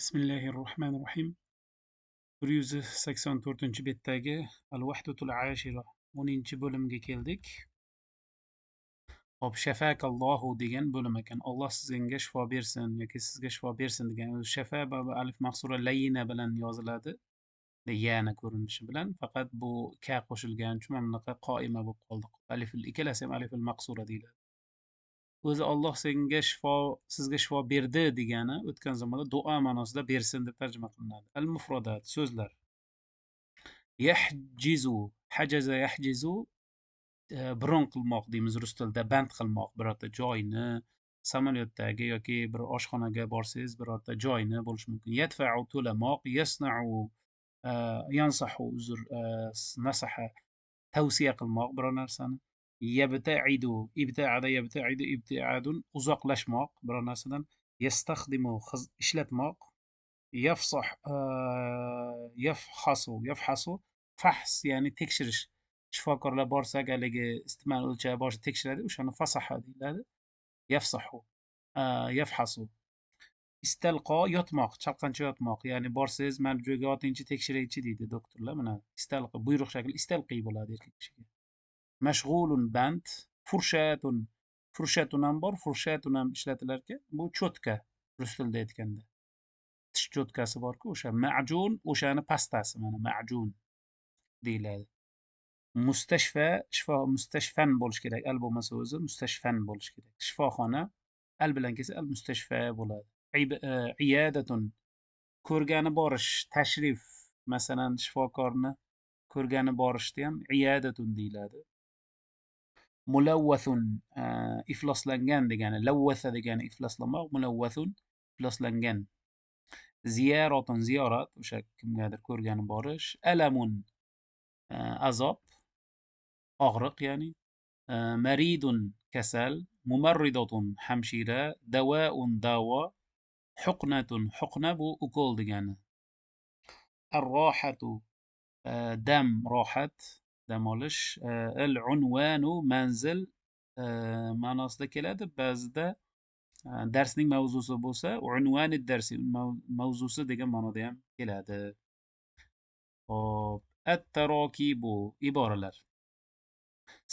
Bismillahirrohmanirrohim. 184-betdagi Al-Wahdatul Ashira 10-bo'limga keldik. Hop, shafakallohu degan bo'lim ekan. Alloh sizga shifo bersin yoki sizga shifo bersin degan. Shafa alif maqsura layyina bilan yoziladi. Yana ko'rinishi bilan. Faqat bu ka qo'shilgani uchun mana bunaqa qoima bo'lib qoldi. Ikkalasi ham alifil maqsura deyiladi. O'zi Alloh sizga shifo berdi degani o'tgan zamonda duo ma'nosida bersin deb tarjima qilinadi. Al-mufrodat so'zlar. Yahjizu, hajaza yahjizu, biron qilmoq deymiz rus tilida, band qilmoq birorta joyni, samolyotdagi yoki bir oshxonaga borsangiz birorta joyni bo'lishi mumkin. Yadfa'u to'lamoq, yasna'u yansahu uzr, nasaha tavsiya qilmoq biror narsani. Yabta'idu, ibta'ada yabta'idu, ibtiadun uzoqlashmoq biror narsadan. Yastaxdimu ishlatmoq. Yafsah, yafhasu, fahs ya'ni tekshirish. Shifokorlar borsak haligi istimal o'lchab boshida tekshiradi, o'shani fasaha deyiladi. Yafsahu, yafhasu. Istalqo yotmoq, chalqancha yotmoq, ya'ni borsangiz mana bu joyga yotingchi tekshiraychi deydi doktorlar. Mana istalqi buyruq shakli istalqi bo'ladi erkak kishiga. Mashg'ulun band, furshatun, furshatun ham bor, furshatun ham ishlatilar ekan. Bu cho'tka rus tilida aytganda. Tish cho'tkasi borku, o'sha ma'jun, o'shani pastasi mana ma'jun deyiladi. Mustashfa, shifo, mustashfan bo'lishi kerak. Al bo'lmasa o'zi mustashfan bo'lishi kerak. Shifoxona al bilan kelsa al mustashfa bo'ladi. Iyadatun, ko'rgani borish, tashrif, masalan shifokorni ko'rgani borishda ham iyadatun deyiladi. Mulavvathun, ifloslangan degani, lavvatha degani ifloslamoq, mulavvathun ifloslangan. Ziyaratun, ziyorat, o'sha kimgadir ko'rgani borish. Alamun, azob, og'riq ya'ni. Maridun, kasal. Mumarridatun, hamshira. Dawaun, davo. Huqnatun, huqna bu ukol degani. Ar-rohatu, dam, rohat, dam olish. Al-unvanu, manzil ma'nosida keladi. Ba'zida darsning mavzusi bo'lsa, unvani darsi, mavzusi degan ma'noda ham keladi. Hop, at-tarokibu, iboralar.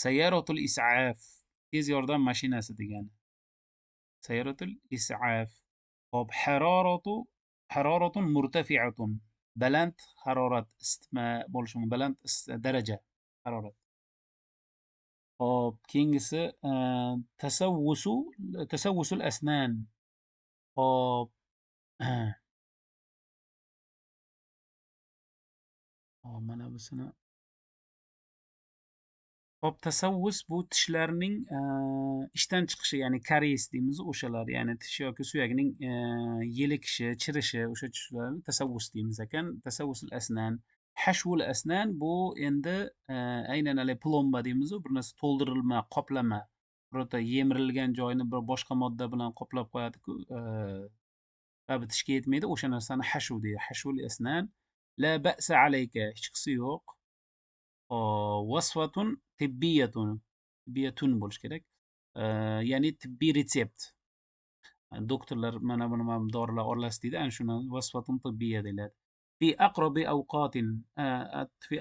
Sayyaratul is'af, tez yordam mashinasi degani. Sayyaratul is'af. Hop, haroratun murtafi'atun, baland harorat, isitma bo'lishi mumkin, baland daraja harorat. Hop, keyingisi tasavvusul asnan. Hop, mana busini. Hop, tasavvus bu tishlarning ishdan chiqishi, ya'ni karies deymiz, o'shalar, ya'ni tish yoki suyakning yelikishi, chirishi, o'sha tishlarni tasavvus deymiz ekan. Tasavvusul asnan. Hashvul asnan bu endi aynan hali plomba deymiz, bir narsa to'ldirilma, qoplama. Birorta yemirilgan joyni bir boshqa modda bilan qoplab qo'yadi-ku, tishga yetmaydi, o'sha narsani hashv deydi. Hashvul asnan. La ba'sa alayka, hech qisi yo'q. Vasfatun tibbiyatun, tibbiyatun bo'lishi kerak. Ya'ni tibbiy retsept. Doktorlar mana buni dorilar oralasi deydi, ana shuni vasfatun tibbiya deyiladi. Fi aqrobi awqatin, fi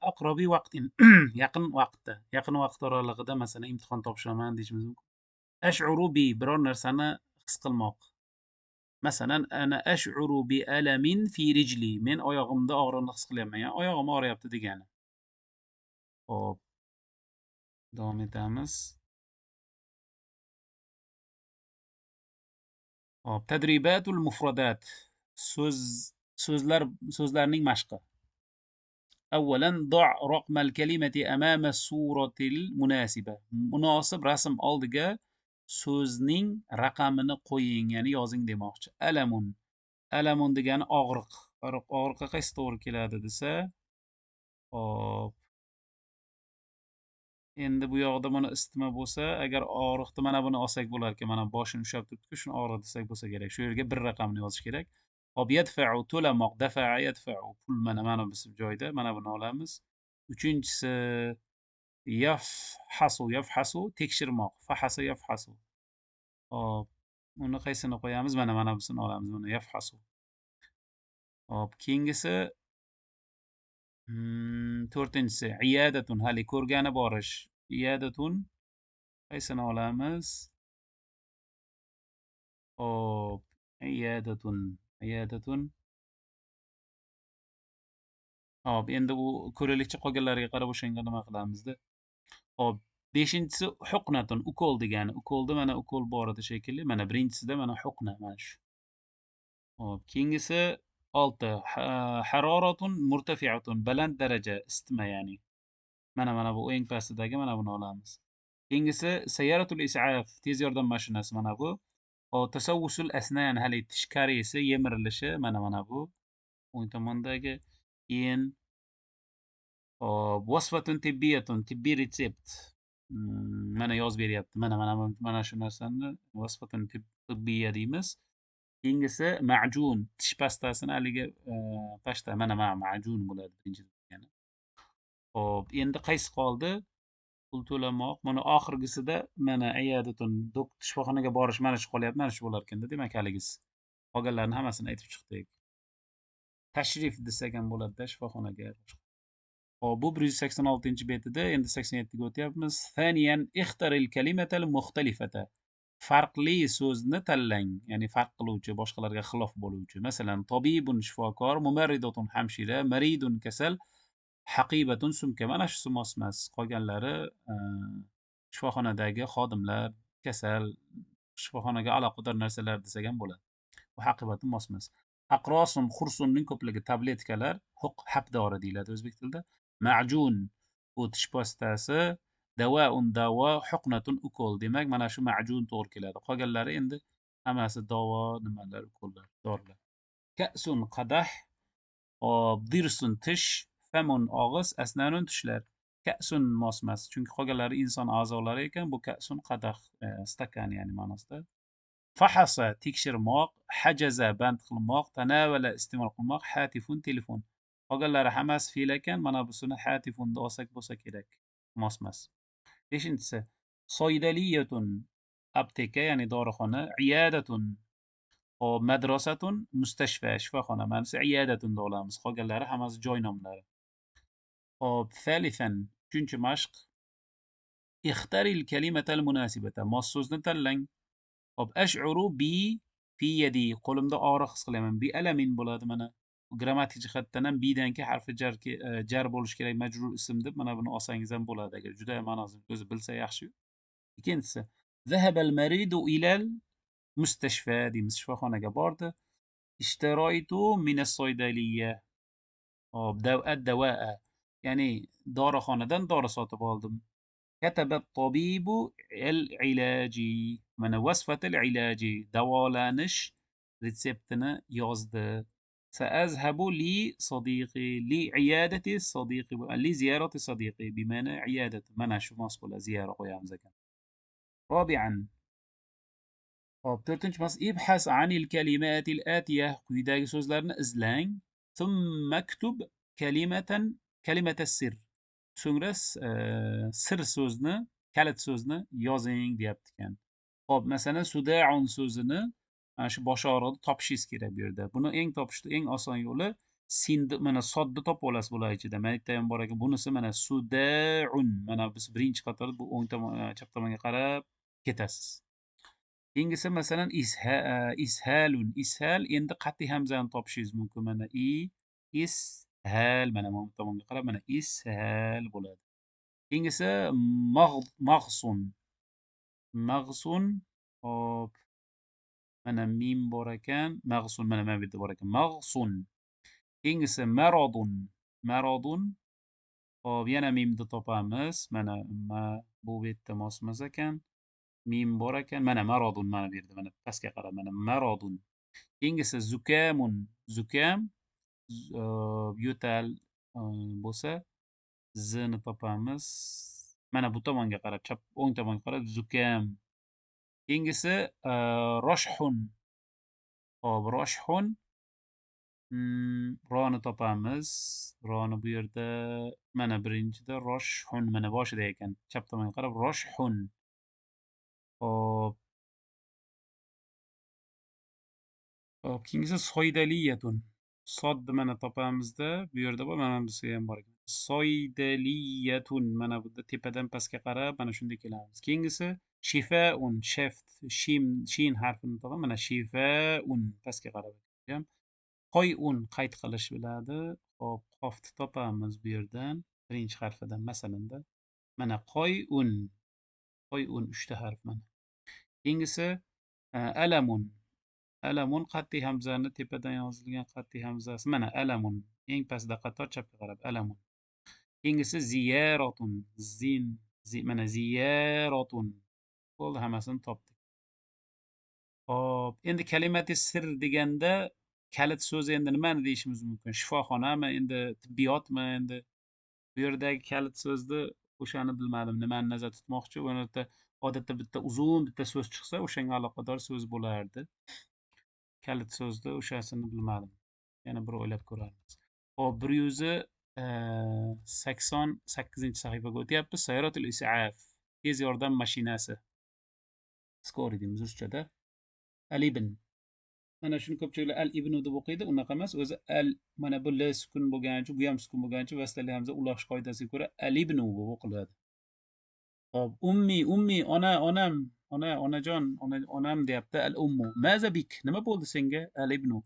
aqrobi vaqtin, yaqin vaqtda, yaqin vaqt oralig'ida masalan imtihon topshiraman deyishimiz mumkin. Ash'uru bi, biror narsani his qilmoq. Masalan, ana ash'uru bi alamin fi rijli, men oyog'imda og'riqni his qilyapman, ya'ni oyog'im og'riyapti degani. Hop, davom etamiz. Hop, tadribatul mufradat, so'zlarning mashqi. Avvalan da' raqmal kalimati amama suratil munasiba. Munosib rasm oldiga so'zning raqamini qo'ying, ya'ni yozing demoqchi. Alamun. Alamun degani og'riq. Og'riqqa qaysi to'g'ri keladi desa, hop. Endi bu yoqda mana isitma bo'lsa, agar og'riqni mana buni olsak bo'lar ekan, mana boshini ushlab turibdi, shuni og'riq desak bo'lsa kerak. Shu yerga bir raqamni yozish kerak. Hop, yadfa'u to'lamoq, dafa'a yadfa'u, pul mana bu joyda, mana buni olamiz. Uchinchisi yafhasu, tekshirmoq. Fahasa yafhasu. Hop, uni qaysini qo'yamiz? Mana busini olamiz. Mana yafhasu. Hop, keyingisi, to'rtinchisi iyadatun, hali ko'rgani borish. Iyadatun qaysini olamiz? Hop, iyadatun, iyadatun. Hop, endi u ko'raylikchi qolganlariga qarab o'shanga nima qilamizda. Hop, beshinchisi huqnatun, ukol degani. Ukolda mana ukol bor edi shekilli. Mana birinchisida mana huqna mana shu. Hop, keyingisi 6. Haroratun murtafi'atun, baland daraja, isitma ya'ni. Mana bu eng pastidagi, mana buni olamiz. Keyingisi sayyaratul is'af, tez yordam mashinasi mana bu. Hop, tasavvusul asnan, hali tish kariyesi, yemirilishi, mana bu. O'ng tomondagi. Keyin hop, vasfatun tibbiyatun, tibbiy retsept. Mana yozib beryapti. Mana shu narsani vasfatun tibbiya deymiz. Keyingisi ma'jun, tish pastasini haligi pasta, mana ma'jun bo'ladi birinchi degani. Hop, endi qaysi qoldi? Pul to'lamoq. Mana oxirgisida mana iyadatun, shifoxonaga borish, mana shu qolyapti. Mana shu bo'lar ekanda, demak haligisi. Qolganlarni hammasini aytib chiqdik. Tashrif desak ham bo'ladida shifoxonaga. Hop, bu 186 betida, endi 87ga o'tyapmiz. Thaniyan ixtaril kalimatal muxtalifata. Farqli so'zni tanlang, ya'ni farq qiluvchi, boshqalarga xilof bo'luvchi. Masalan, tobibun shifokor, mumarridatun hamshira, maridun kasal, haqibatun sumka. Mana shu mos-mos. Qolganlari shifoxonadagi xodimlar, kasal, shifoxonaga aloqador narsalar desak ham bo'ladi. Bu haqibatun mos-mos. Aqrosun, xursunning ko'pligi, tabletkalar, hab dori deyiladi o'zbek tilida. Ma'jun, bu tish pastasi, davaun davo, huqnatun ukol. Demak, mana shu ma'jun to'g'ri keladi. Qolganlari endi hammasi davo, nimalar, ukollar, dorilar. Ka'sun qadah, dirsun tish, famun og'iz, asnanun tishlar. Ka'sun mos-mos, chunki qolganlari inson a'zolari ekan. Bu ka'sun qadah, stakan ya'ni ma'nosida. Fahasa tekshirmoq, hajaza band qilmoq, tanavala iste'mol qilmoq, hatifun telefon. Qolganlari hammasi fe'l ekan. Mana busini hatifunda olsak bo'lsa kerak. Mos-mos. Beshinchisi soydaliyatun, apteka ya'ni dorixona, iyadatun, hop, madrasatun, mustashfa, shifoxona. Manisi iyadatunda olamiz. Qolganlari hammasi joy nomlari. Hop, thalithan, uchinchi mashq. Ixtaril kalimatal munasibata, mos so'zni tanlang. Hop, ash'uru bi fi yadi, qo'limda og'riq his qilaman. Bi alamin bo'ladi mana. Grammatik jihatdan ham bidan keyin harfi jar bo'lishi kerak, majrur ism deb. Mana buni olsangiz ham bo'ladi agar juda ham ma'nosini o'zi bilsa yaxshi. Ikkinchisi, zahabal maridu ilal mustashfa deymiz, shifoxonaga bordi. Ishtaroytu minas soydaliya. Hop, ad-dawaa, ya'ni dorixonadan dori sotib oldim. Katabat tabibu al-ilaji, mana vasfat al-ilaji, davolanish retseptini yozdi. Saazhabu li sadiqi, li iyadati sadiqi, li ziyarati sadiqi, bima'na iyadat. Mana shu mos bo'ladi, ziyora qo'yamiz ekan. Robi'an, hop, to'rtinchi mas, ibhas anil kalimatil atiya, quyidagi so'zlarni izlang. Thumma maktub kalimata sir. So'ngra sir so'zni, kalit so'zni yozing deyapti ekan. Hop, masalan, sudaun so'zini mana shu bosh og'rig'ini topishingiz kerak bu yerda. Buni eng oson yo'li sinni, mana sodda topib olasiz bular ichida. Mana yerda ham bor ekan. Bunisi mana sudaun. Mana biz birinchi qatorda bu o'ng tomon, chap tomonga qarab ketasiz. Keyingisi masalan ishalun. Ishal, endi qat'iy hamzani topishingiz mumkin. Mana ishal, mana bu tomonga qarab mana ishal bo'ladi. Keyingisi mag'sun. Mag'sun, hop, mana mim bor ekan. Mag'sun, mana bu yerda bor ekan. Mag'sun. Keyingisi marodun. Marodun, hop, yana mimni topamiz. Mana bu yerda mos ekan. Mim bor ekan. Mana marodun, mana bu yerda, mana pastga qarab, mana marodun. Keyingisi zukamun. Zukam, yo'tal bo'lsa zini topamiz. Mana bu tomonga qarab, chap o'ng tomonga qarab zukam. Keyingisi roshhun. Hop, roshhun, roni topamiz. Roni bu yerda mana birinchida roshhun, mana boshida ekan. Chap tomonga qarab roshhun. Hop. Hop, keyingisi soydaliyatun. Sodni mana topamizda. Bu yerda bor, mana bunisi ham bor ekan. Soydaliyatun. Mana bunda tepadan pastga qarab mana shunday kelamiz. Keyingisi shifaun, shin harfini topamiz. Mana shifaun pastga qarab ham. Qoyun qayd qilish biladi. Hop, qofni topamiz bu yerdan. Birinchi harfidan masalanda. Mana qoyun. Qoyun 3 ta harf mana. Keyingisi alamun. Alamun qat'iy hamzani tepadan yozilgan qat'iy hamzasi. Mana alamun. Eng pastda qator chapga qarab alamun. Keyingisi ziyaratun. Mana ziyaratun. Bo'ldi, hammasini topdik. Hop, endi kalimati sir deganda kalit so'zi endi nimani deyishimiz mumkin? Shifoxonami, endi tibbiyotmi? Endi bu yerdagi kalit so'zni o'shani bilmadim, nimani nazarda tutmoqchi. Bu yerda odatda bitta uzun bitta so'z chiqsa, o'shanga aloqador so'z bo'lardi. Kalit so'zni o'shasini bilmadim. Yana bir o'ylab ko'ramiz. Hop, 188-sahifaga o'tyapmiz. Sayyoratul is'af, tez yordam mashinasi. Skori deymiz ruschada. Al-ibn. Mana shuni ko'pchiliklar al-ibnu deb o'qiydi. Unaqa emas. O'zi al, mana bu l sukun bo'lgani uchun, bu ham sukun bo'lgani uchun vasitali hamza uloqish qoidasiga ko'ra al-ibnu deb o'qiladi. Hop, ummi, onajon, onam deyapti. Al-ummu. Maza bik? Nima bo'ldi senga? Al-ibnu.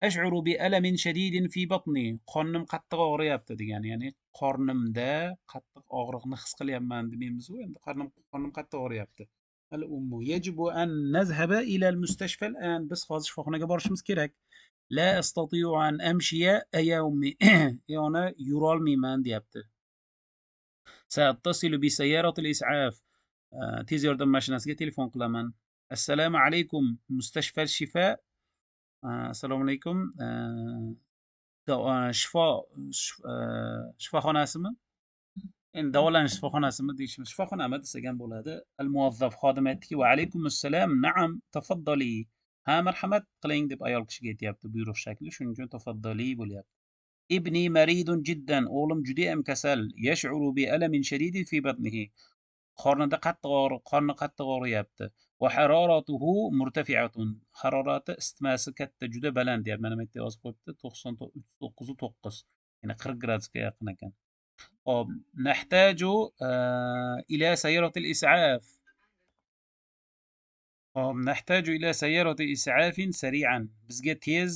Ash'uru bi alamin shadidin fi batni. Qornim qattiq og'riyapti degani, ya'ni qornimda qattiq og'riqni his qilyapman demaymiz-ku. Endi qornim qattiq og'riyapti. Al-ummu. Yajibu an nazhaba ila al-mustashfa al-an. Biz hozir shifoxonaga borishimiz kerak. La astati'u an amshiya ya ummi. Ona yurolmayman deyapti. Sa'attasilu bi sayyaratil is'af. Tez yordam mashinasiga telefon qilaman. Assalomu alaykum, mustashfa shifa. Assalomu alaykum. Shifoxonasimi? Endi davolanish shifoxonasimi deyishimiz, shifoxonami desak ham bo'ladi. Al muvazzaf xodim aytdiki, va alaykumussalam, na'am, tafaddali. Ha, marhamat qiling deb ayol kishiga aytyapti, buyruq shakli, shuning uchun tafaddali bo'lyapti. Ibni maridun jiddan, o'g'lim juda ham kasal. Yash'uru bi alamin shadidin fi batnihi. Qorni qattiq og'riyapti. Va haroratuhu murtafi'atun. Harorati, isitmasi katta, juda baland deyapti. Mana bu yerda yozib qo'yibdi, 99.9. Ya'ni 40 gradusga yaqin ekan. Hop, nahtaju ila sayyaratil is'af. Hop, nahtaju ila sayyarati is'afin sari'an. Bizga tez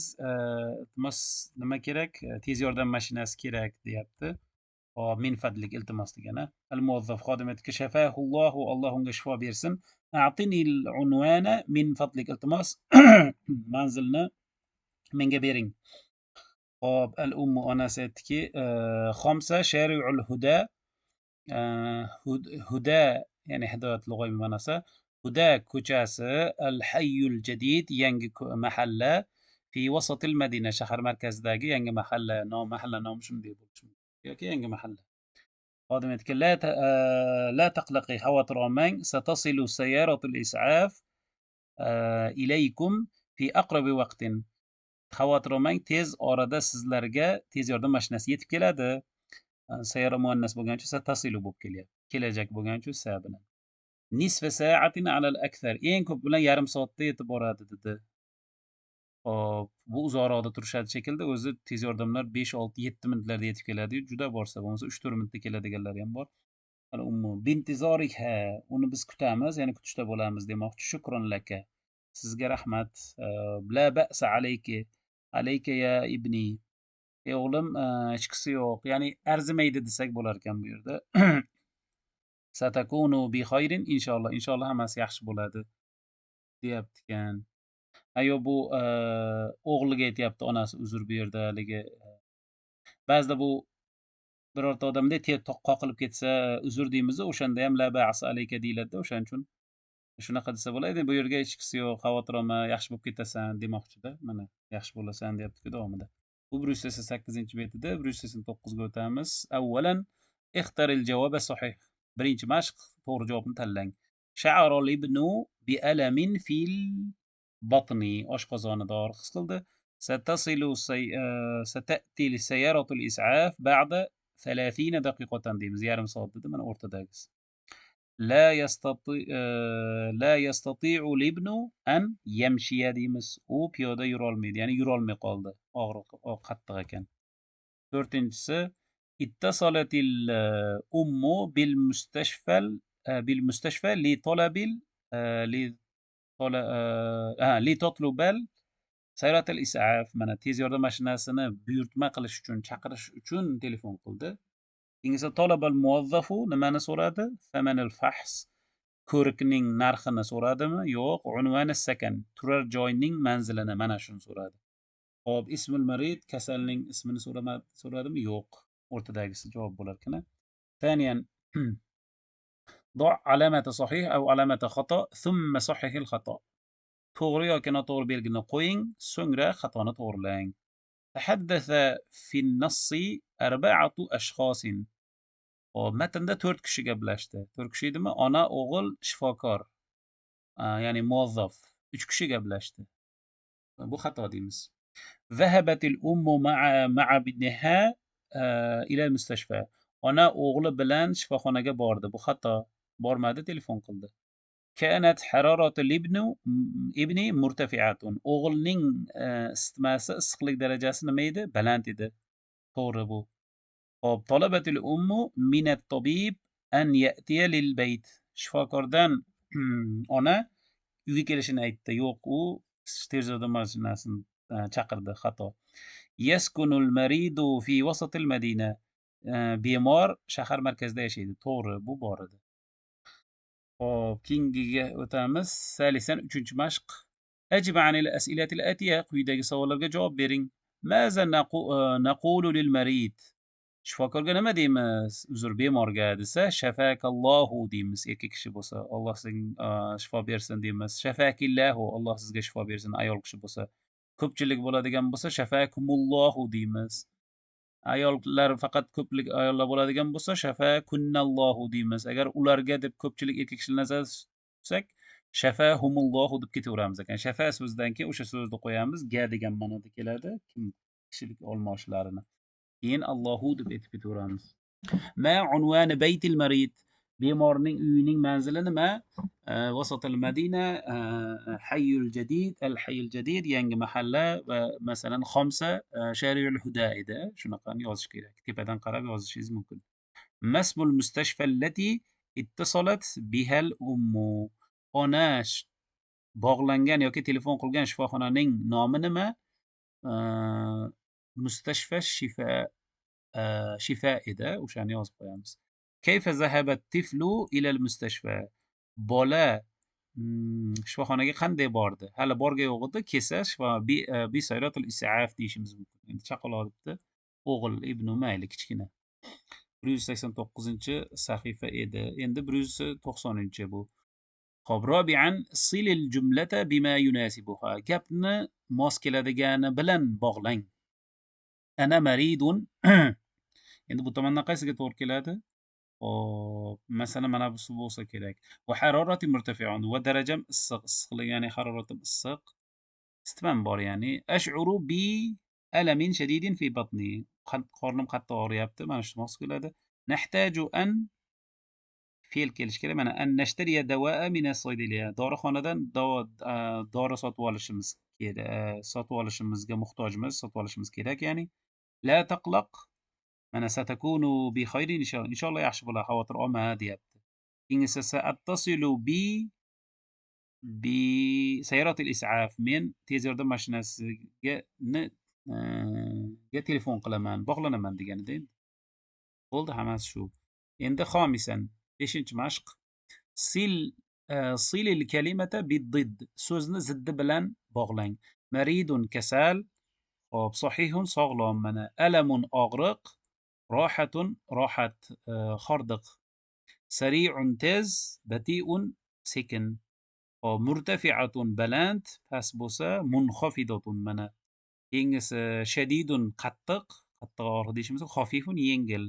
nima kerak? Tez yordam mashinasi kerak deyapti. Hop, min fadlik, iltimos degani. Al muvazzaf xodim aytdiki, shafahullohu, Alloh unga shifo bersin. A'tini al-unwana min fadlik, iltimos manzilni menga bering. Hop, al-ummu, onasi aytdiki, xomsa shari'ul huda. Huda, ya'ni hidoyat lug'aviy ma'nosi. Huda ko'chasi, al-hayyul jadid, yangi mahalla, fi vasatil madina, shahar markazidagi yangi mahalla nomi shunday bo'lishi mumkin. yoki yangi mahalla. Xodim aytdiki, la taqlaqi, xavotir olmang, satasilu sayyaratul is'af ilaykum fi aqrabi vaqtin. Xavotir olmang, tez orada sizlarga tez yordam mashinasi yetib keladi. Sayyora muannas bo'lgani uchun satasilu bo'lib kelyapti. Kelajak bo'lgani uchun sa bilan. Nisfa sa'atin alal akthar. Eng ko'p bilan yarim soatda yetib boradi dedi. Hop, bu uzoqroqda turishadi shekilli. O'zi tez yordamlar 5, 6, 7 minutlarda yetib keladi. Juda borsa, bo'lmasa 3-4 minutda keladiganlar ham bor. Bintizorikha, uni biz kutamiz, ya'ni kutishda bo'lamiz demoqchi. Shukron laka. Sizga rahmat. La ba'sa alayki. Alayka ya ibni. O'g'lim, hechqisi yo'q. Ya'ni arzimaydi desak bo'lar ekan bu yerda. Satakunu bi khayrin, inshaalloh hammasi yaxshi bo'ladi deyapti ekan. Ayo, bu o'g'liga aytyapti onasi, uzr bu yerda haligi ba'zida bu birorta odamda qoqilib ketsa uzr deymiz, o'shanda ham la ba'sa alayka deyiladi, o'shaning uchun shunaqa desa bo'ladi. Bu yerga hechqisi yo'q, xavotir olma, yaxshi bo'lib ketasan demoqchida. Mana yaxshi bo'lasan deyapti-ku davomida. Bu 188-betida 189ga o'tamiz. Avvalan ixtaril javoba sahih. Birinchi mashq, to'g'ri javobni tanlang. Sha'arul ibnu bi alamin fil batni. Oshqozonida og'riq his qildi. Satati sayyaratul is'af ba'da 30 daqiqatan deymiz. Yarim soat dedi, mana o'rtadagisi. لا يستطيع الابن أن يمشي deymiz. U piyoda yurolmaydi, ya'ni yurolmay qoldi. Og'riq qattiq ekan. 4-inchisi اتصلت الأم بالمستشفى لتطلب سيارة الإسعاف. Mana tez yordam mashinasini buyurtma qilish uchun, chaqirish uchun telefon qildi. Keyingisi طلب الموظف nimani so'radi? ثمن الفحص. Ko'rikning narxini so'radimi? Yo'q. Unvon sakan, turar joyning manzilini, mana shuni so'radi. Hop, ismul marid, kasalning ismini so'radimi? Yo'q. O'rtadagisi javob bo'lar ekan. ثانيا ضع علامة صحيح أو علامة خطأ ثم صحح الخطأ. to'g'ri yoki noto'g'ri belgini qo'ying, so'ngra xatoni to'g'rilang. تحدث في النص 4 أشخاص. Hop, matnda 4 kishi gaplashdi. 4 kishi edimi? Ona, o'g'il, shifokor. Ya'ni muvazzaf. 3 kishi gaplashdi. Bu xato deymiz. ذهبت الأم مع ابنها إلى المستشفى. Ona o'g'li bilan shifoxonaga bordi. Bu xato. Bormadi, telefon qildi. كانت حرارة الابن مرتفعة. O'g'ilning isitmasi, issiqlik darajasi nima edi? Baland edi. To'g'ri bu. Hop, طلبت الأم من الطبيب أن يأتي للبيت. Shifokordan ona uyga kelishini aytdi. Yo'q, u tez yordam mashinasini chaqirdi. Xato. يسكن المريض في وسط المدينة. Bemor shahar markazida yashaydi. To'g'ri, bu bor edi. Hop, keyingiga o'tamiz. Salisan 3-chi mashq. أجب عن الأسئلة الآتية. Quyidagi savollarga javob bering. ماذا نقول للمريض. Shifokorga nima deymiz? Uzr, bemorga desa shafakallohu deymiz. Erkak kishi bo'lsa, Alloh sizga shifo bersin deymiz. Shafakillahu, Alloh sizga shifo bersin. Ayol kishi bo'lsa, ko'pchilik bo'ladigan bo'lsa shafakumullohu deymiz. Ayollar faqat ko'plik ayollar bo'ladigan bo'lsa shafakunnallohu deymiz. Agar ularga deb ko'pchilik erkak kishilar nazarda tutsak, shafahumullohu deb ketaveramiz ekan. Shafa so'zidan keyin o'sha so'zni qo'yamiz, ga degan ma'noda keladi. Kim kishilik olmoshlarini. Keyin Allohu deb aytib ketaveramiz. Ma unvani baytil marid. Bemorning uyining manzili nima? Vasatil Madina, Hayyul Jadid, Al-Hayyul Jadid, yangi mahalla va masalan Xomsa, Shariul Huda edi. Shunaqani yozish kerak. Tepadan qarab yozishingiz mumkin. Masmul mustashfa allati ittasalat bihal ummu. Ona bog'langan yoki telefon qilgan shifoxonaning nomi nima? Mustashfa shifa edi. O'shani yozib qo'yamiz. كيف ذهب الطفل إلى المستشفى. Bola shifoxonaga qanday bordi? Hali borga yo'q edi. Kelsa bi sayratul is'af deyishimiz mumkin. Endi chaqaloq debdi. O'g'il, ibnu, mayli kichkina. 189 sahifa edi. Endi 190 bu. Xo'p, robi'an silil jumlata bima yunasibuha. Gapni mos keladigani bilan bog'lang. Ana maridun. Endi bu tomondan qaysiga to'g'ri keladi? Masalan, mana bu bo'lsa kerak. Va harorati murtafi'un. Va darajam issiq. Issiqlik, ya'ni haroratim issiq. Isitmam bor, ya'ni. Ash'uru bi alamin shadidin fi batni. Qornim qattiq og'riyapti. Mana shu mos keladi. Nahtaju an fe'l kelish kerak. Mana an nashtariya dawa'a min as-saydiliya. Dorixonadan dori sotib olishimiz kerak. Sotib olishimizga muhtojmiz, sotib olishimiz kerak, ya'ni. La taqlaq. Mana satakunu bi khayrin inshaalloh yaxshi bo'ladi. Xavotir olma deyapti. Keyingisi saattasilu bi sayaratil is'af. Men tez yordam mashinasiga telefon qilaman, bog'lanaman deganida endi. Bo'ldi, hammasi shu. Endi xomisan 5-chi mashq. Silil kalimata bid-didd. So'zni ziddi bilan bog'lang. Maridun kasal. Hop, sahihun sog'lom. Mana alamun og'riq. Rohatun rohat, hordiq. Sari'un tez, bati'un sekin. Murtafi'atun baland, past bo'lsa munxafidatun. Mana keyingisi shadidun qattiq, qattiq og'riq deyishimiz. Xafifun yengil.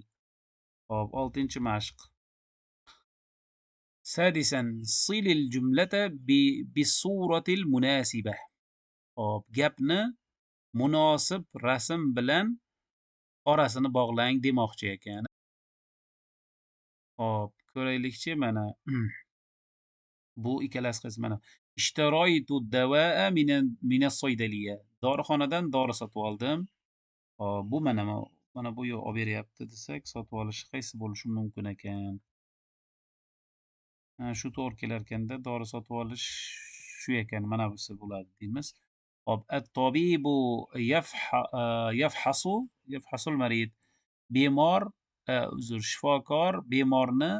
Hop, 6-chi mashq. Sadisan silil jumlata bisuratil munasiba. Hop, gapni munosib rasm bilan orasini bog'lang demoqchi ekan. Hop, ko'raylikchi mana. Bu ikkalasi qiz mana. Ishtaroytu dawa'a minas soydaliya. Dorixonadan dori sotib oldim. Hop, bu mana bu yoq olib beryapti desak, sotib olishi qaysi bo'lishi mumkin ekan? Shu to'g'ri kelarkanda dori sotib olish shu ekan, mana busi bo'ladi deymiz. Hop, at-tobibu yafhasul marid. Bemor, shifokor bemorni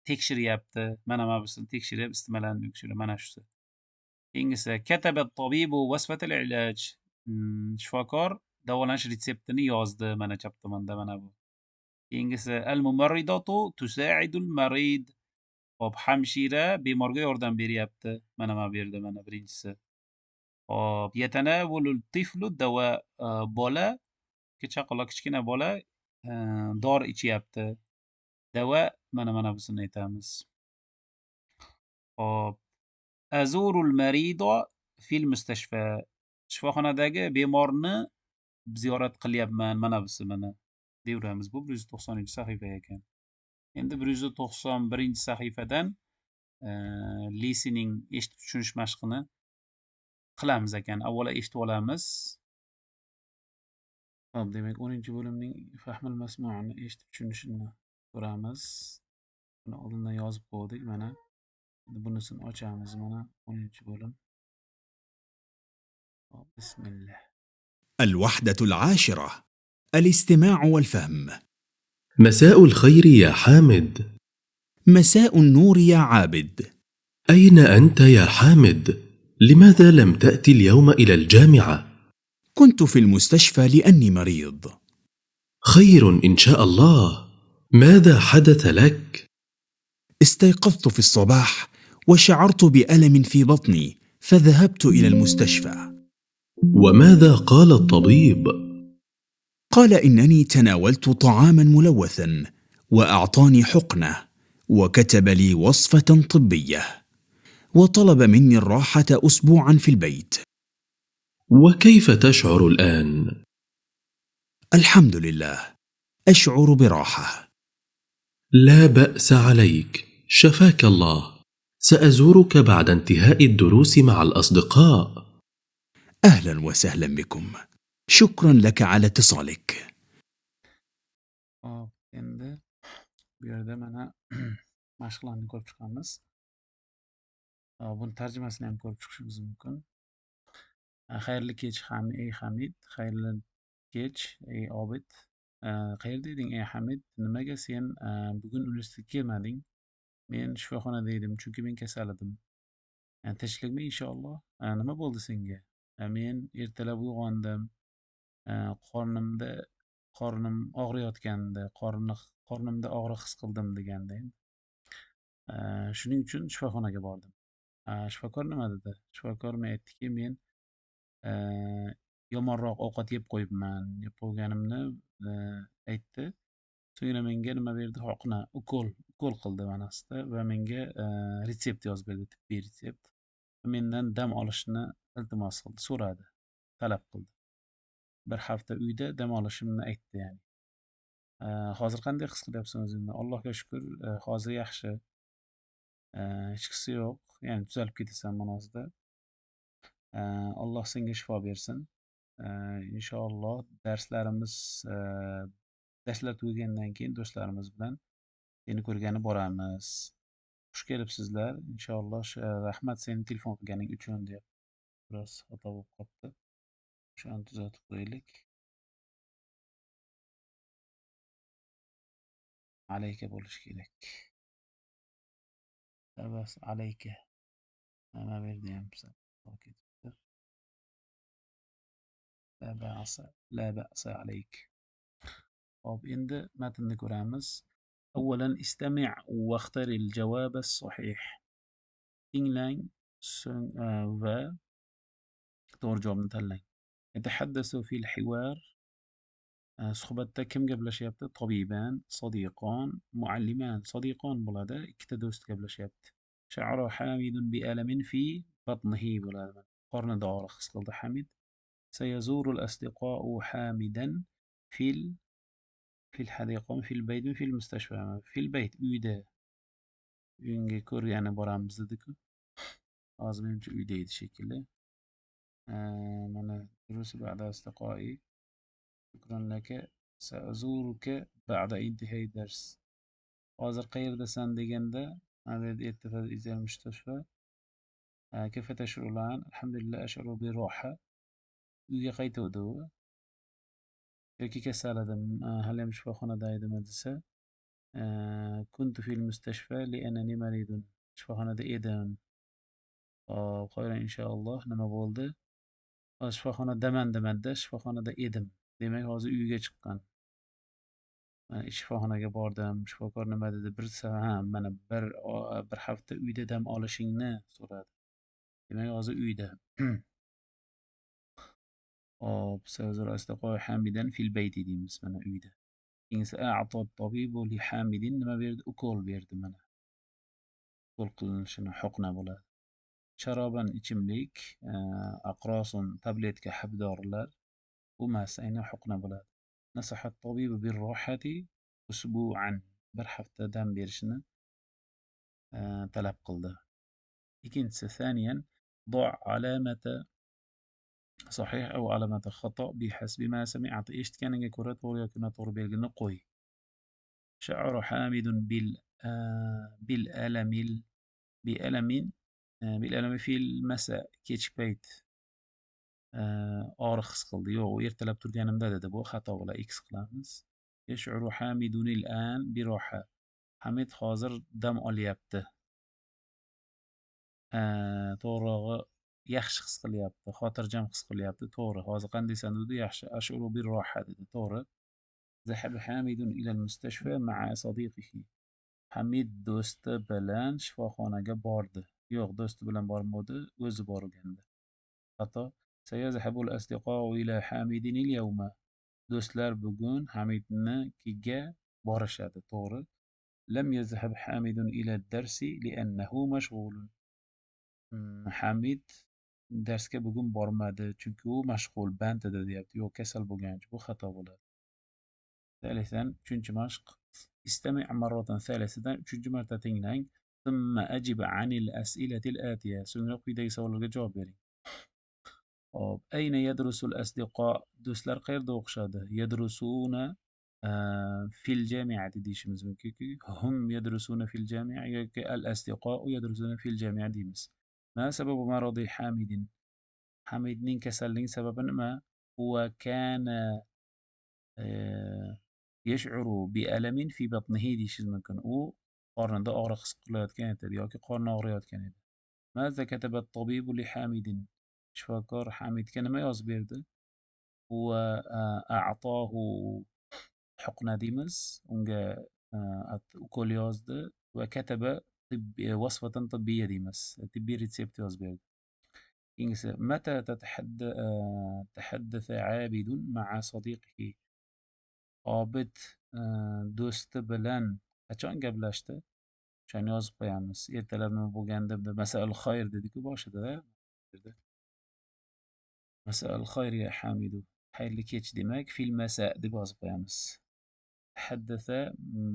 tekshiryapti. Mana busini tekshirib, isitmalarni tekshirib, mana shusi. Keyingisi katabat tobibu vasfatal ilaj. Shifokor davolanish retseptini yozdi. Mana chap tomonda mana bu. Keyingisi al-mumarridatu tusa'idul marid. Hop, hamshira bemorga yordam beryapti. Mana bu yerda mana birinchisi. Hop, yatanawalul tiflu dawa. Bola, chaqaloq kichkina bola dori ichyapti. Dava mana busini aytamiz. Hop, azurul marida fil mustashfa. Shifoxonadagi bemorni ziyorat qilyapman. Mana busi mana. Deyaveramiz. Bu 190-sahifa ekan. Endi 191-sahifadan listening eshitib tushunish mashqini qilamiz ekan. Avvalo eshitib olamiz. Hop, demak 10-bo'limning fahmul masmu'ini eshitib tushunishini ko'ramiz. Buni oldindan yozib qo'ydik mana. Endi bunisini ochamiz mana 10-bo'lim. Hop, bismillah. الوحدة العاشرة: الاستماع والفهم. مساء الخير يا حامد. مساء النور يا عابد. أين أنت يا حامد؟ لماذا لم تأتي اليوم إلى الجامعة؟ كنت في المستشفى لأني مريض. خير إن شاء الله. ماذا حدث لك؟ استيقظت في الصباح وشعرت بألم في بطني، فذهبت إلى المستشفى. وماذا قال الطبيب؟ قال إنني تناولت طعاما ملوثا وأعطاني حقنة وكتب لي وصفة طبية وطلب مني الراحة أسبوعا في البيت. وكيف تشعر الآن؟ الحمد لله، أشعر براحة. لا بأس عليك، شفاك الله. سأزورك بعد انتهاء الدروس مع الأصدقاء. أهلا وسهلا بكم. شكرا لك على اتصالك. Endi bu yerda mana mashqlarni ko'rib chiqamiz. Buni tarjimasini ham ko'rib chiqishimiz mumkin. Xayrli kech ey Hamid, xayrli kech ey Obid. Qayerda eding ey Hamid? Nimaga sen bugun universitetga kelmading? Men shifoxonada edim, chunki men kasal edim. Tinchlikmi inshaalloh? Nima bo'ldi senga? Men ertalab uyg'ondim. Qornim og'riyotgandi, qornimda og'riq his qildim deganda. Shuning uchun shifoxonaga bordim. Shifokor nima dedi? Shifokor aytdiki, men yomonroq ovqat yeb qo'yibman. Yeb qo'yganimni aytdi. So'ngra menga nima berdi? Huqna, ukol qildi manasida va menga retsept yozib berdi, tibbiy retsept. Mendan dam olishni iltimos qildi, so'radi, talab qildi. Bir hafta uyda dam olishimni aytdi yani. Hozir qanday his qilyapsan o'zingni? Allohga shukr, hozir yaxshi. Hech qisi yo'q. Ya'ni tuzalib ketasan ma'nosida. Alloh senga shifo bersin. Inshaalloh darslar tugagandan keyin do'stlarimiz bilan seni ko'rgani boramiz. Xush kelibsizlar. Inshaalloh. Rahmat seni telefon qilganing uchun deb. Biroz xato bo'lib qopti. Shuni tuzatib qo'yaylik. Alayka bo'lishi kerak. Bas alayka. Nima berdi ham la ba'sa alayk. Hop, endi matnni ko'ramiz. Avvalan istami' waqtaril javob as-sahih. Tinglang va to'g'ri javobni tanlang. Yatahaddasu fil hiwar. Suhbatda kim gaplashyapti? Tobiban, sodiqon, mualliman. Sodiqon bo'ladi, ikkita do'st gaplashyapti. Sha'ara Hamidun bi alamin fi batnihi bo'ladi. Qornida og'riq his qildi Hamid. سيزور الأصدقاء حامدا في الحديقة في البيت في المستشفى في البيت uyda Uyingga ko'rgani boramiz dedi-ku. Hozir menimcha uyda edi shekilli. Mana دروس بعد أصدقائي شكرا لك سأزورك بعد انتهاء الدرس. hozir qayerdasan deganda mana bu yerda اتفق إزاء المستشفى. كيف تشعر الآن؟ الحمد لله أشعر براحة. uyga qaytuvdi u yoki kasal edim. Haliyam shifoxonada edim desa كنت في المستشفى لأنني مريض. shifoxonada edim. Hop, xayr inshaalloh. Nima bo'ldi? Hozir shifoxonadaman demadi-da, shifoxonada edim. Demak, hozir uyiga chiqqan. Shifoxonaga bordim. Shifokor nima dedi? Mana bir hafta uyda dam olishingni so'radi. Demak, hozir uyda. Hop, سأزور أصدقائي حامدا في البيت deymiz mana uyda. Keyingi أعطى الطبيب لحامد nima berdi? Ukol berdi mana. Ukol qilinishini huqna bo'ladi. Sharoban ichimlik, aqrosun tabletka habdorlar. Bu emas, aynan huqna bo'ladi. نصح الطبيب بالراحة أسبوعا. Bir hafta dam berishni talab qildi. ikkinchisi ثانيا ضع علامة صحيح أو علامة خطأ بحسب ما سمعت. eshitganiga ko'ra to'g'ri yoki noto'g'ri belgini qo'y. شعر حامد بالألم بالألم في المساء. kechki payt og'riq his qildi. Yo'q, u ertalab turganimda dedi. Bu xato bo'ladi, X qilamiz. يشعر حامد الآن براحة. Hamid hozir dam olyapti. To'g'rirog'i yaxshi his qilyapti, xotirjam his qilyapti. To'g'ri. Hozir qandaysan dedi? Yaxshi. أشعر بالراحة dedi. To'g'ri. ذهب حامد إلى المستشفى مع صديقه. Hamid do'sti bilan shifoxonaga bordi. Yo'q, do'sti bilan bormadi, o'zi borgandi. Xato. سيذهب الأصدقاء إلى حامد اليوم. Do'stlar bugun Hamidnikiga borishadi. To'g'ri. لم يذهب حامد إلى الدرس لأنه مشغول. Hamid darsga bugun bormadi, chunki u mashg'ul, band edi deyapti. Yo'q, kasal bo'lgan. Bu xato bo'ladi. ثالثا uchinchi mashq. استمع مرة ثالثة. Uchinchi marta tinglang. ثم أجب عن الأسئلة الآتية. So'ngra quyidagi savollarga javob bering. Hop, أين يدرس الأصدقاء? Do'stlar qayerda o'qishadi? يدرسون في الجامعة deyishimiz mumkinki. هم يدرسون في الجامعة yoki الأصدقاء يدرسون في الجامعة deymiz. ما سبب مرض حامد? Hamidning kasalligi sababi nima? هو كان يشعر بألم في بطنه deyishingiz mumkin. U qornida og'riq his qilayotgan edi yoki qorni og'riyotgan edi. ماذا كتب الطبيب لحامد? Shifokor Hamidga nima yozib berdi? هو أعطاه حقنة deymiz. Unga ukol yozdi va kataba وصفة طبية deymiz. Tibbiy retsept yozib berdi. Keyingisi متى تحدث عابد مع صديقه? Obid do'sti bilan qachon gaplashdi? O'shani yozib qo'yamiz. Ertalab nima bo'lganda masaul xayr dedi-ku boshida. Masaul xayr ya Hamidu. Xayrli kech demak, fil masa deb yozib qo'yamiz. تحدث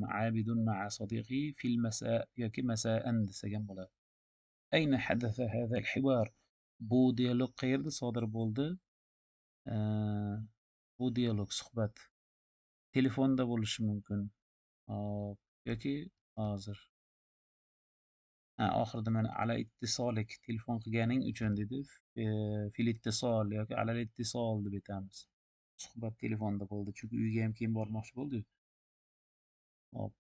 عابد مع صديقه في المساء yoki مساء desak ham bo'ladi. أين حدث هذا الحوار? Bu dialog qayerda sodir bo'ldi? Bu dialog suhbat telefonda bo'lishi mumkin. Yoki hozir. Oxirida mana ala ittisolik telefon qilganing uchun dedi. Fil ittisol yoki alal ittisol deb aytamiz. Suhbat telefonda bo'ldi, chunki uyga ham keyin bormoqchi bo'ldi. Hop.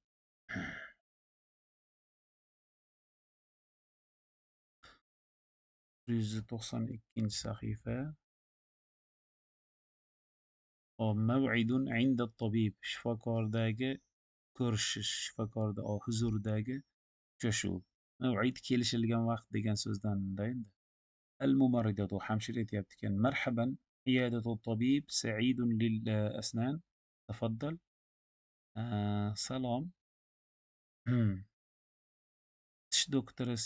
192 sahifa. موعد عند الطبيب. Shifokordagi ko'rishish, shifokorda huzuridagi uchrashuv. Mav'id kelishilgan vaqt degan so'zdan endi. الممرضة hamshira aytyapti ekan. مرحبا عيادة الطبيب سعيد للأسنان تفضل. Salom. Tish doktori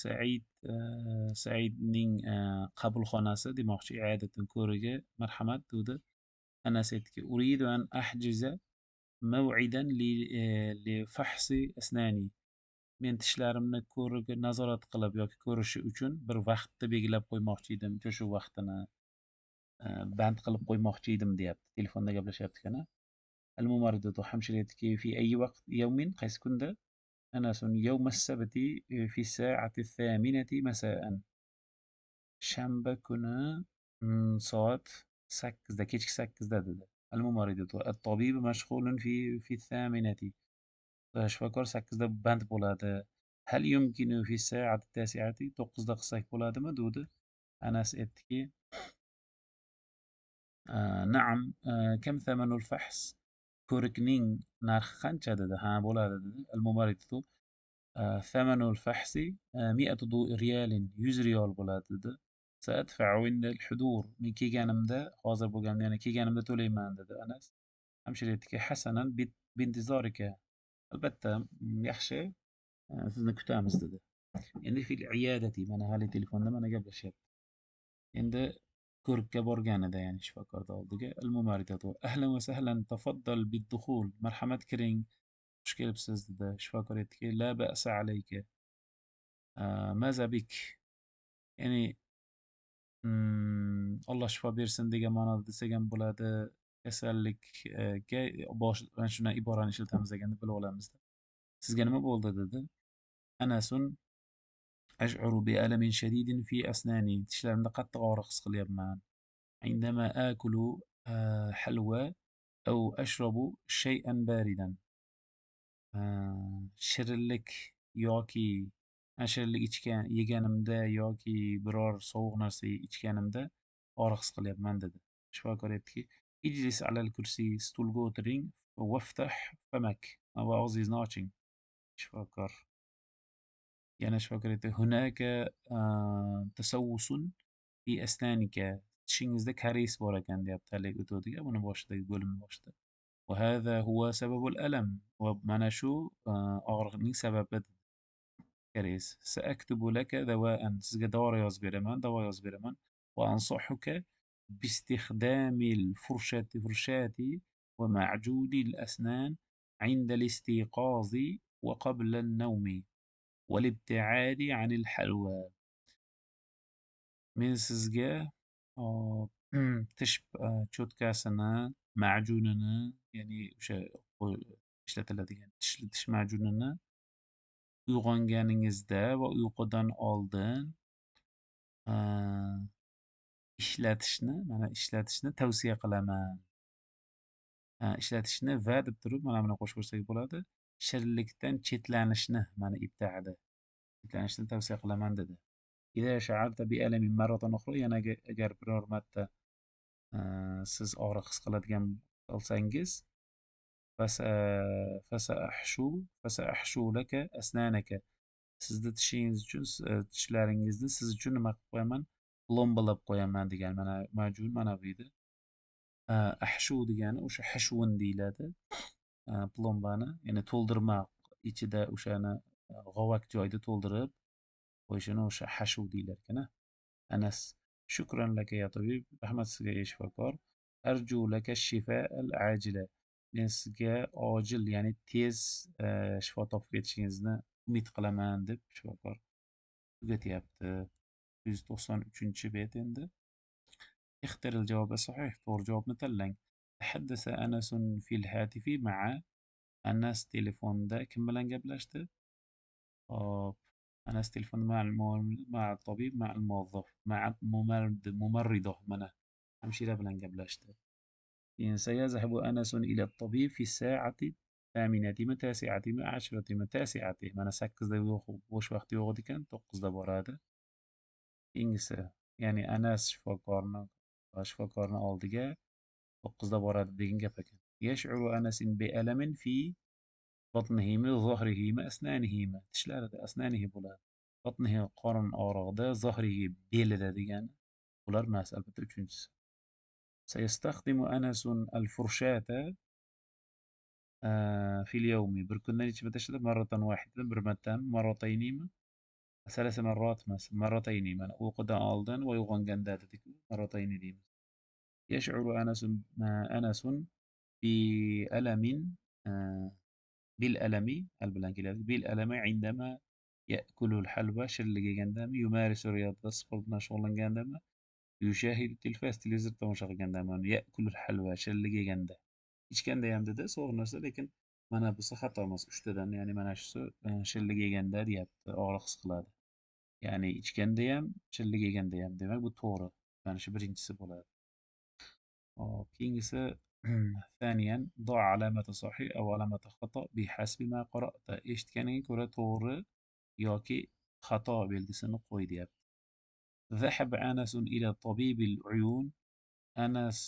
Saidning qabulxonasi demoqchi. Iadatan ko'rigi. Marhamat dedi. أنس أريد أن أحجز موعدا لفحص أسناني. men tishlarimni nazorat qilib yoki ko'rishi uchun bir vaqtni belgilab qo'ymoqchi edim. Shu vaqtini band qilib qo'ymoqchi edim deyapti. Telefonda gaplashyapti ekan. الممرضة حمشريتك في أي وقت يوم qaysi kunda أنس يوم السبت في الساعة 8 مساء shanba kuni soat 8da kechki 8da dedi. الممرضة الطبيب مشغول في الثامنة shifokor 8da band bo'ladi. هل يمكن في الساعة التاسعة 9da qilsak bo'ladimi dedi. Anas aytdiki نعم كم ثمن الفحص ko'rikning narxi qancha dedi. Ha bo'ladi dedi. الممرضة ثمن الفحص 100 ريال 100 riyol bo'ladi dedi. سأدفع عند الحضور men kelganimda hozir bo'lganimda ya'ni kelganimda to'layman dedi Anas. Hamshira aytdiki hasanan bintizorika albatta yaxshi sizni kutamiz dedi. Endi fil iyadati mana hali telefonda mana gaplashyapti. Endi ko'rikka borganida ya'ni shifokorni oldiga al-mumaridatu ahlan va sahlan tafaddal bid-dukhul marhamat kiring xush kelibsiz dedi. Shifokor aytdiki la ba'sa alayka maza bik ya'ni Alloh shifo bersin degan ma'noda desak ham bo'ladi. Kasallikka mana shunday iborani ishlatamiz deganda bilib olamizda. Sizga nima bo'ldi dedi. Anasun ash'uru bi alamin shadidin fi asnani tishlarimda qattiq og'riq his qilyapman. عندما آكل حلوى أو أشرب شيئا باردا shirinlik yoki shirinlik yeganimda yoki biror sovuq narsa ichganimda og'riq his qilyapman dedi. Shifokor aytdiki ijlis alal kursi stulga o'tiring vaftah famak va og'zingizni oching. Shifokor yana shifokor aytdi hunaka tasawusun fi asnanika tishingizda karies bor ekan deyapti haligi o'tuvdiga buni boshidagi bo'limni boshida. وهذا هو سبب الألم ومana shu og'riqning sababi karies. سأكتب لك دواء sizga dori yozib beraman davo yozib beraman. وأنصحك باستخدام الفرشاة ومعجون الأسنان عند الاستيقاظ وقبل النوم والابتعاد عن الحلوى. Men sizga tish cho'tkasini, ma'junini, ya'ni o'sha ishlatiladigan tish ma'junini uyg'onganingizda va uyqudan oldin ishlatishni tavsiya qilaman. Ishlatishni va deb turib mana buni qo'shib qo'ysak bo'ladi. Shirinlikdan chetlanishni mana ibtaada chetlanishni tavsiya qilaman dedi. إذا شعرت بألم مرة أخرى yana agar biror marta siz og'riq his qiladigan bo'lsangiz فسأحشو لك أسنانك sizni tishingiz uchun tishlaringizni siz uchun nima qilib qo'yaman plombalab qo'yaman degan mana majun mana bu edi. Ahshu degani o'sha hashvun deyiladi. Plombani ya'ni to'ldirma ichida o'shani g'ovak joyda to'ldirib qo'yishini o'sha hashuv deyilar ekan. Anas shukran laka ya tabib rahmat sizga ey shifokor. Arju laka shifa al ajila men sizga ojil ya'ni tez shifo topib ketishingizni umid qilaman deb shifokor tugatyapti. 193-bet endi. اختر الجواب الصحيح to'g'ri javobni tanlang. تحدث أنس في الهاتف مع Anas telefonda kim bilan gaplashdi? Hop أنس telefonda مع الطبيب مع الموظف مع ممرضة mana hamshira bilan gaplashdi. Keyin سيذهب أنس إلى الطبيب في الساعة 8 9 10 9 mana 8da yo'q bo'sh vaqt yo'q ekan 9da boradi. Keyingisi ya'ni Anas shifokorni oldiga 9da boradi degan gap ekan. يشعر أنس بألم في بطنه ظهره أسنانه tishlarida asnanihi bo'ladi. Botnihi qorin og'rig'ida zohrihi belida degani ular emas albatta uchinchisi. سيستخدم أنس الفرشاة في اليوم bir kunda necha marta ishlatadi? Marratan wahida bir martami? Marrataynimi? 3 marrat emas, marratayni mana uyqudan oldin va uyg'onganda dedik. Marratayni deymiz. يشعر أنس بألم بالألم بالألم عندما يأكل الحلوى شilligegandami يمارس الرياضة sport bilan shug'ullangandami يشاهد التلفاز televizor tomosha qilgandami يأكل الحلوى shilligeganda ichgandayam dedi so'g'ir narsa lekin mana busi xato emas uchtadan ya'ni mana shusi shillik yeganda deyapti og'riq his qiladi ya'ni ichgandayam shillik yegandayam demak bu to'g'ri mana shu birinchisi bo'ladi hop keyingisi ثانيا ضع علامة صحيح أو علامة خطأ بحسب ما قرأت eshitganiga ko'ra to'g'ri yoki xato belgisini qo'y deyapti ذهب أنس إلى طبيب العيون أنس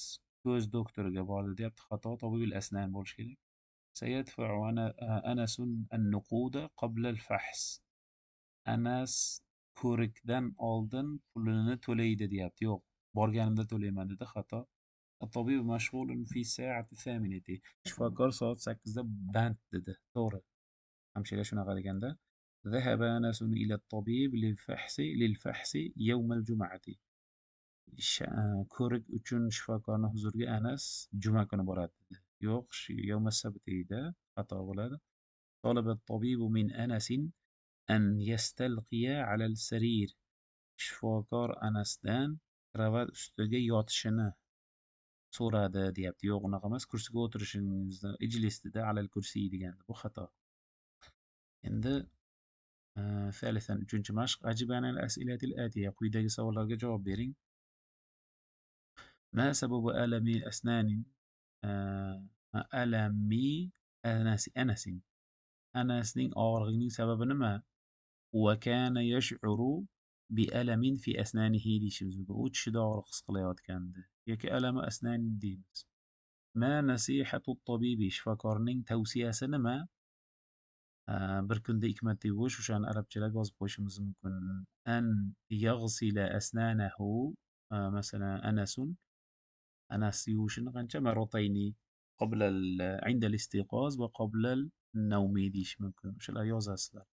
ko'z doktoriga bordi deyapti xato طبيب الأسنان bo'lishi kerak سيدفع أنس النقود قبل الفحص Anas ko'rikdan oldin pulini to'laydi deyapti yo'q borganimda to'layman dedi xato الطبيب مشغول في الساعة الثامنة shifokor soat 8da band dedi to'g'ri hamshira shunaqa deganda ذهب أنس إلى الطبيب للفحص يوم الجمعة ko'rik uchun shifokorni huzuriga Anas juma kuni boradi dedi yo'q يوم السبت ida xato bo'ladi طلب الطبيب من أنس أن يستلقي على السرير shifokor Anasdan karavot ustiga yotishini so'radi deyapti yo'q unaqa emas kursiga o'tirishingizni ijlis dedi alal kursiy degandi bu xato endi ثالثا uchinchi mashq أجب عن الأسئلة الآتية quyidagi savollarga javob bering ما سبب ألم أسنان ألم أنس Anasning og'rig'ining sababi nima وكان يشعر بألم في أسنانه deyishimiz mumkin u tishida og'riq his qilayotgandi yoki alami asnan deymiz ما نصيحة الطبيب shifokorning tavsiyasi nima bir kunda 2 marta yuvish o'shani arabchalab yozib qo'yishimiz mumkin أن يغسل أسنانه masalan Anas yuvishini qancha marotayni قبل عند الاستيقاظ وقبل النوم deyish mumkin o'shalar yozasizlar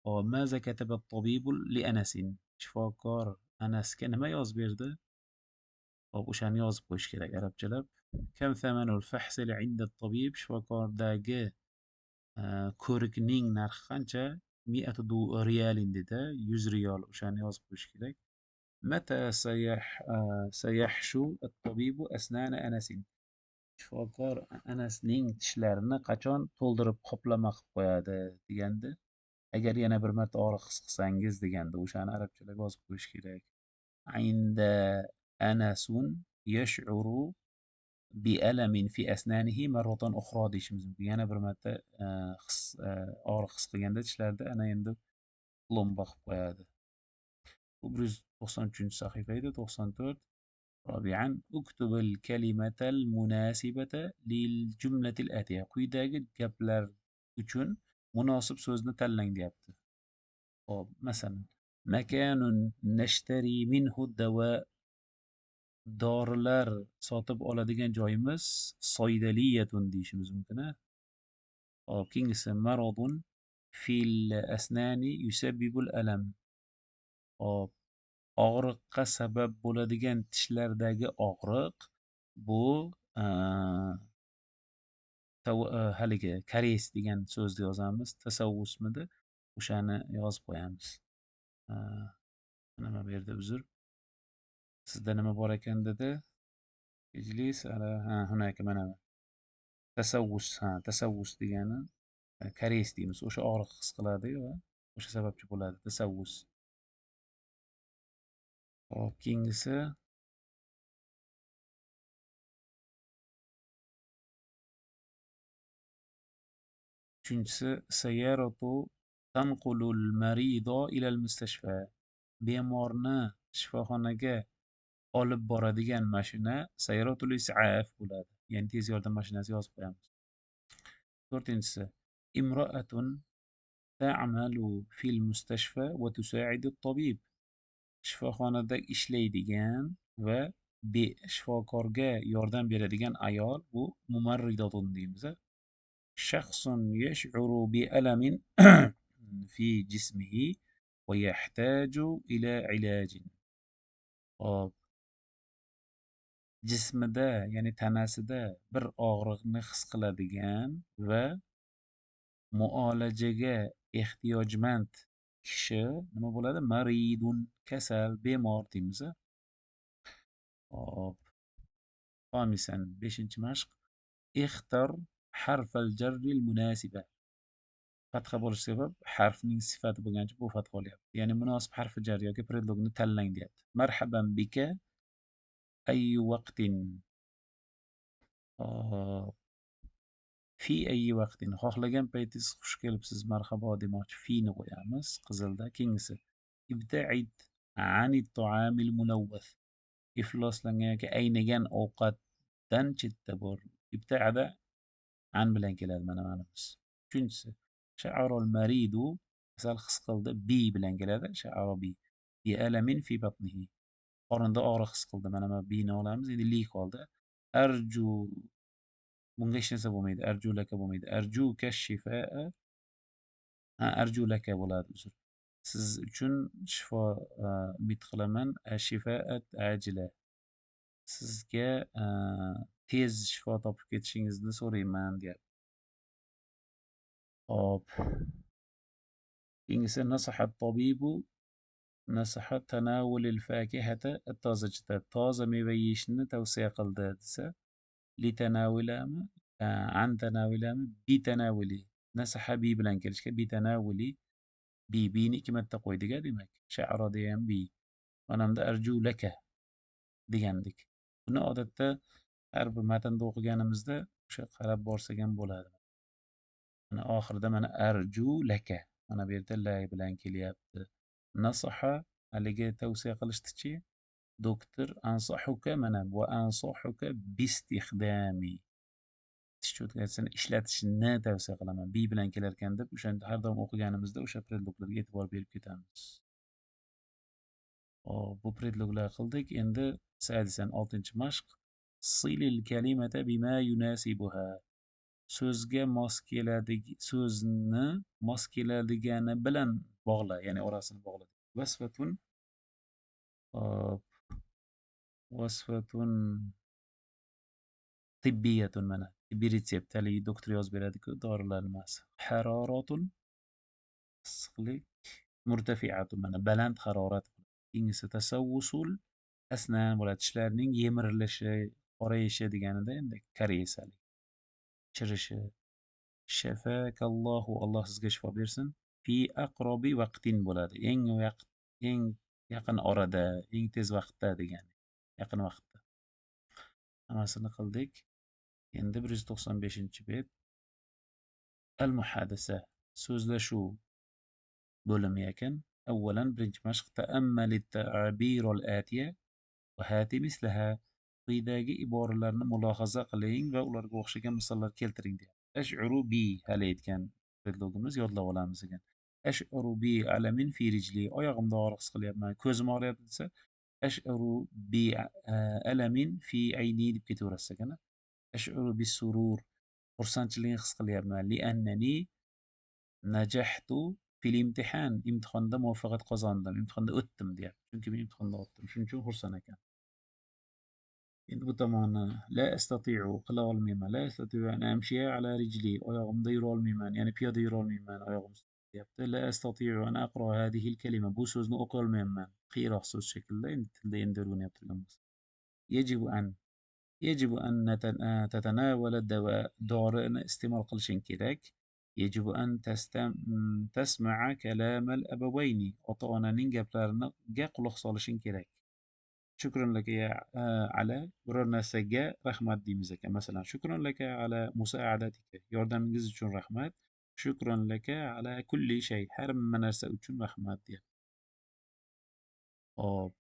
ماذا كتب الطبيب لأنس shifokor Anasga nima yozib berdi hop o'shani yozib qo'yish kerak arabchalab كم ثمن الفحص عند الطبيب shifokordagi ko'rikning narxi qancha 100 riyal dedi 100 riyol o'shani yozib qo'yish kerak متى سيحشو الطبيب أسنان أنس shifokor Anasning tishlarini qachon to'ldirib qoplama qilib qo'yadi deganda agar yana bir marta og'riq his qilsangiz deganda o'shani arabchalab yozib qo'yish kerak عند أنس يشعر بألم في أسنانه مرة أخرى deyishimiz mumkin yana bir marta og'riq his qilganda tishlarida ana endi plomba qilib qo'yadi bu 193 sahifa edi 94 رابعا اكتب الكلمة المناسبة للجملة الآتية quyidagi gaplar uchun munosib so'zni tanlang deyapti hop masalan مكان نشتري منه الدواء dorilar sotib oladigan joyimiz soydaliyatun deyishimiz mumkin hop keyingisi maradun fil asnani yusabbibul alam hop og'riqqa sabab bo'ladigan tishlardagi og'riq bu haligi karies degan so'zni yozamiz tasavvusmidi o'shani yozib qo'yamiz nima bu yerda uzr sizda nima bor ekan dedi ijlis hunaka mana tasavvus degani karies deymiz o'sha og'riq his qiladi va o'sha sababchi bo'ladi tasavvus hop keyingisi uchinchisi sayyaratu tanqulul marido ilal mustashfa bemorni shifoxonaga olib boradigan mashina sayyaratul is'af bo'ladi ya'ni tez yordam mashinasi yozib qo'yamiz to'rtinchisi imro'atun ta'malu fil mustashfa va tusa'idu at-tabib shifoxonada ishlaydigan va shifokorga yordam beradigan ayol bu mumarridotun deymiz شخص يشعر بألم في جسمه ويحتاج إلى علاج hop jismida ya'ni tanasida bir og'riqni his qiladigan va muolajaga ehtiyojmand kishi nima bo'ladi? Maridun, kasal, bemor deymiz. Hop. Xomisan, 5-mashq. Ixtar harfal jarril munasiba. Fatha bo'lish sabab harfning sifati bo'lgancha bu fatha bo'lyapti. Ya'ni munosib harfi jar yoki predlogni tanlang deyapti. Marhaban bika ayyu vaqtin. Hop. Fi ayyi vaqtin. Xohlagan paytingiz xush kelibsiz, marhabo demoqchi. Fini qo'yamiz qizilda. Keyingisi ibta'id anit ta'amil munawwath. Ifloslangan yoki aynagan ovqatdan chetda bo'l. Ibta'ada an bilan keladi mana manimiz. Uchinchisi sha'arul maridu, kasal his qildi, bi bilan keladi. Sha'ara bi. Bi alamin fi batnihi. Qorinda og'riq his qildi. Mana bu bini olamiz. Endi li qoldi. Arju, bunga hech narsa bo'lmaydi. Arju laka bo'lmaydi. Arjuka shifaa. Arju laka bo'ladi, uzr. Siz uchun shifo umid qilaman. Shifaat ajila. Sizga tez shifo topib ketishingizni so'rayman deyapti. Hop. Keyingisi nasahat tabibu nasahat tanawulil fakihata at-tozajata. Toza meva yeyishni tavsiya qildi desa, li tanawilami, an tanawilami, bi tanawuli. Nasaha bi bilan kelishga, bi tanawuli. Bini 2 marta qo'ydik demak. Sha'ara ham bi. Mana bunda arju laka degandik. Buni odatda har bir matnda o'qiganimizda o'sha qarab borsak ham bo'ladi. Mana oxirida mana arju laka. Mana bu yerda la bilan kelyapti. Nasaha haligi tavsiya qilishdichi, doktor ansahuka mana va ansahuka bistikhdami. Tish cho'tkachasini ishlatishni tavsiya qilaman. Bi bilan kelar ekan deb o'shanda har doim o'qiganimizda o'sha predloglarga e'tibor berib ketamiz. Bu predloglar qildik. Endi sadisan 6-mashq. Silil kalimata bima yunasibuha. So'zga mos keladigan so'zni mos keladigani bilan bog'la, ya'ni orasini bog'la. Vasfatun vasfatun tibbiyatun mana. Tibbiy retsept haligi doktor yozib beradi-ku, dorilar nimasi. Haroratun issiqlik, murtafi'atun mana baland harorat. Keyingisi tasavvusul asnan bo'ladi. Tishlarning yemirilishi, qorayishi deganida endi koreyisalik. Chirishi. Shafakallohu, Alloh sizga shifo bersin. Fi aqrobi vaqtin bo'ladi. Eng yaqin orada, eng tez vaqtda degani. Yaqin vaqtda. Hammasini qildik. Endi 195-bet. Al-muhadasa, so'zlashuv bo'limi ekan. Avvalan birinchi mashq ta'ammal at-ta'bir al-atiya va hati mislaha. Quyidagi iboralarni mulohaza qiling va ularga o'xshagan misollar keltiring deyapti. Ash'uru bi hali aytgan predlogimiz yodlab olamiz ekan. Ash'uru bi alamin fi rijli. Oyog'imda og'riq his qilyapman. Ko'zim og'riyapti desa, ash'uru bi alamin fi ayni deb ketaverasiz ekan. Ash'uru bis surur. Xursandchilik his qilyapman. Li annani najahtu fil imtihan. Imtihonda muvaffaqiyat qozondim. Imtihonda o'tdim deyapti. Chunki men imtihonda o'tdim. Shuning uchun xursand ekan. Endi bu tomonni la astati'u qila olmayman. La astati'u an amshiya ala rijli. Oyog'imda yura olmayman, ya'ni piyoda yura olmayman oyog'im deyapti. La astati'u an aqra hadhihi al-kalima. Bu so'zni o'qiy olmayman. Qiyroq so'z shaklida endi tilda endi o'rganib turganmiz. Yajibu an tatanawala dawa. Dorini iste'mol qilishing kerak. Yajibu an tasma'a kalam al-abawayni. Ota-onaning gaplariga quloq solishing kerak. Shukran laka ya ala, biror narsaga rahmat deymiz ekan. Masalan, shukran laka ala musaadatika. Yordamingiz uchun rahmat. Shukran laka ala kulli shay. Har hamma narsa uchun rahmat deyapti. Hop.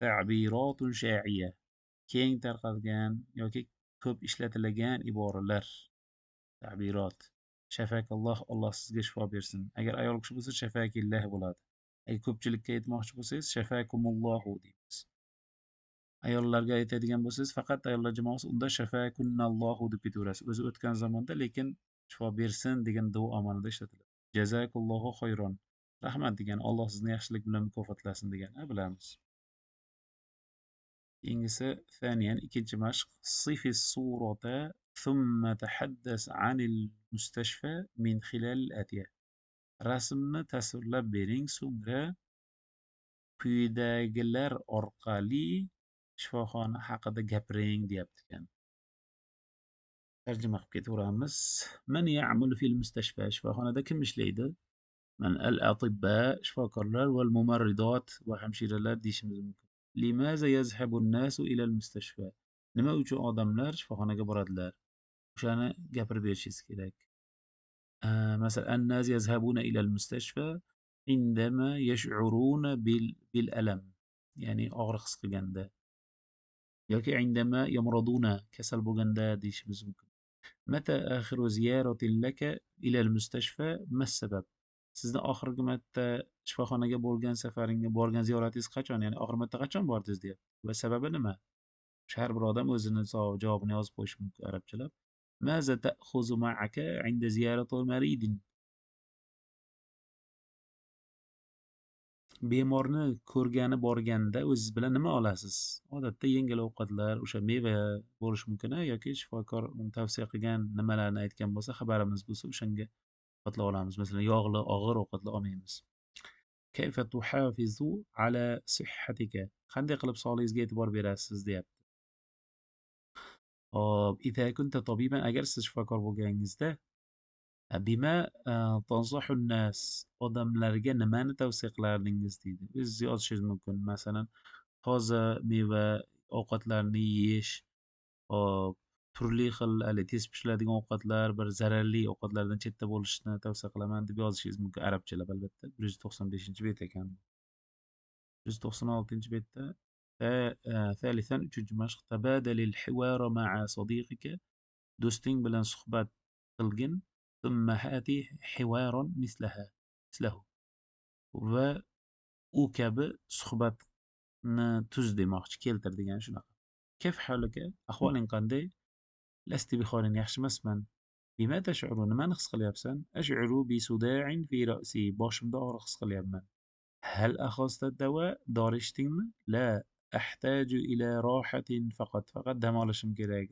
Ta'biratun sha'iya. Keng tarqalgan yoki ko'p ishlatilgan iboralar. Ta'birot. Shafakalloh, Alloh sizga shifo bersin. Agar ayol kishi bo'lsa shafakillah bo'ladi. Agar ko'pchilikka aytmoqchi bo'lsangiz shafakumullohu deymiz. Ayollarga aytadigan bo'lsangiz faqat ayollar jamoasi, unda shafakunnallohu deb ketaverasiz. O'zi o'tgan zamonda, lekin shifo bersin degan duo amalida ishlatiladi. Jazakallohu xayron. Rahmat degan, Alloh sizni yaxshilik bilan mukofotlasin degan bilamiz. Keyingisi thaniyan 2-mashq. Sifis surata ثم تحدث عن المستشفى من خلال الآتية. Rasmni tasvirlab bering, so'ngra quyidagilar orqali shifoxona haqida gapiring deyapti ekan. Tarjima qilib ketaveramiz. Man ya'malu fil mustashfa, shifoxonada kim ishlaydi? Man al-atibba, shifokorlar, wal mumarridot va hamshiralar deyishimiz mumkin. Limaza yazhabu an-nasu ila al-mustashfa? Nima uchun odamlar shifoxonaga boradilar? O'shani gapirib berishingiz kerak. مثلا الناس يذهبون إلى المستشفى عندما يشعرون بالألم يعني og'riq his qilganda yoki عندما يمرضون kasal bo'lganda deyishimiz mumkin. متى آخر زيارة لك إلى المستشفى ما السبب? Sizni oxirgi marta shifoxonaga bo'lgan safaringa borgan ziyoratingiz qachon? Ya'ni oxirgi marta qachon bordingiz deyapti. Va sababi nima? Har bir odam o'zini javobini yozib qo'yishi mumkin arabchalab. ماذا تأخذ معك عند زيارة مريض؟ Bemorni ko'rgani borganda o'zingiz bilan nima olasiz? Odatda yengil ovqatlar, o'sha meva bo'lishi mumkin yoki shifokor tavsiya qilgan nimalarni aytgan bo'lsa, xabarimiz bo'lsa, o'shanga ovqatlar olamiz. Masalan, yog'li, og'ir ovqatlar olmaymiz. Kayfa tuhafizu ala sihhatika? Qanday qilib sog'lig'ingizga e'tibor berasiz deyapti. Hop, idha kunta tabiban, agar siz shifokor bo'lganingizda bima tansahu an-nas, odamlarga nimani tavsiya qilardingiz deydi. O'zingiz yozishingiz mumkin. Masalan, toza meva ovqatlarni yeyish, hop, turli xil tez pishiradigan ovqatlar, bir zararli ovqatlardan chetda bo'lishni tavsiya qilaman deb yozishingiz mumkin arabchalab albatta. 195-bet ekan. 196-betda ثالثا uchinchi mashq tabadal al-hiwar ma'a sadiqika, do'sting bilan suhbat qilgin. ثم هاتي حوارا مثله va u kabi suhbatni tuz demoqchi, keltir degani shunaqa. Kayf haluka? Ahvoling qanday? Lasti bixorin, yaxshi emasman. Bima tash'uru, nimani his qilyapsan? Ash'uru bi suda'in fi ra'si, boshimda og'riq his qilyapman. Hal akhadta dawa, dori ichdingmi? La ahtaju ila rohatin faqat dam olishim kerak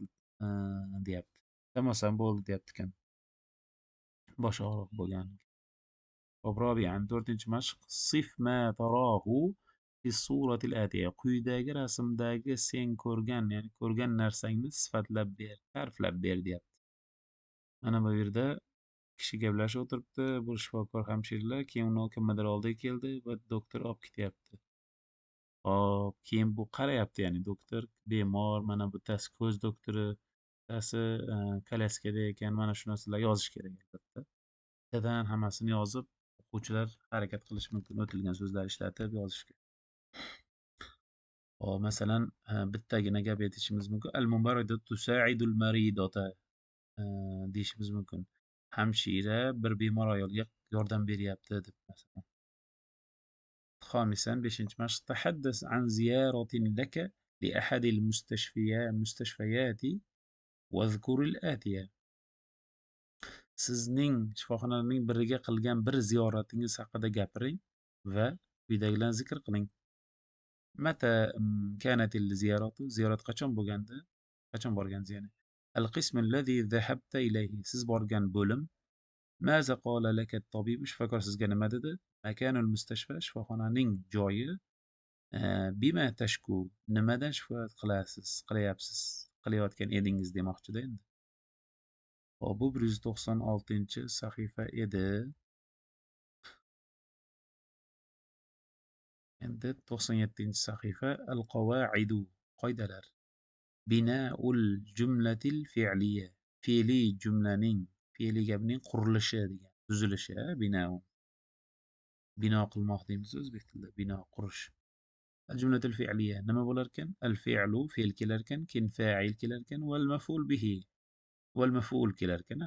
deyapti. Dam olsam bo'ldi deyapti ekan. Bosh og'riq bo'lgan. رابعا 4-chi mashq صف ما تراه في الصورة الآتية, quyidagi rasmdagi sen ko'rgan, ya'ni ko'rgan narsangni sifatlab ber, ta'riflab ber deyapti. Mana bu yerda kishi gaplashib o'tiribdi, bu shifokor hamshiralar, keyin uni kimnidir oldiga keldi va doktor olib ketyapti. Hop, keyin bu qarayapti, ya'ni doktor bemor, mana bittasi ko'z doktori, bittasi kolyaskada ekan, mana shu narsalar yozish kerak albatta. Bittadan hammasini yozib, o'quvchilar harakat qilishi mumkin, o'tilgan so'zlar ishlatib yozishga. Hop, masalan, bittagina gap aytishimiz mumkin. Al-mumarridatu tusa'idul maridata deyishimiz mumkin. Hamshira bir bemor ayolga yordam beryapti deb masalan. خامسا 5-chi mashq tahaddas an ziyaratin laka li ahadi al-mustashfiyat واذكر الآتية. Sizning shifoxonalarning biriga qilgan bir ziyoratingiz haqida gapiring va quyidagilarni zikr qiling. Mata kanat al-ziyaratu, ziyorat qachon bo'lgandi? Qachon borgansiz ya'ni? Al-qism alladhi dhahabta ilayhi, siz borgan bo'lim. Maza qala laka at-tabib, shifokor sizga nima dedi? Makanul mustashfa, shifoxonaning joyi. Bima tashku, nimadan shikoyat qilyapsiz, qilayotgan edingiz demoqchida endi. Hop, bu 196-chi sahifa edi. Endi 97-chi sahifa al-qawaidu, qoidalar. Binaul jumlatil fi'liya, fe'li jumlaning, fe'li gapning qurilishi degan, tuzilishi, binaun. Bino qilmoq deymiz o'zbek tilida, bino qurish. Al-jumlatul fi'liya nima bo'lar ekan? Al-fi'lu fe'l kelar ekan, keyin fa'il kelar ekan, wal maf'ul bihi, wal maf'ul kelar ekan.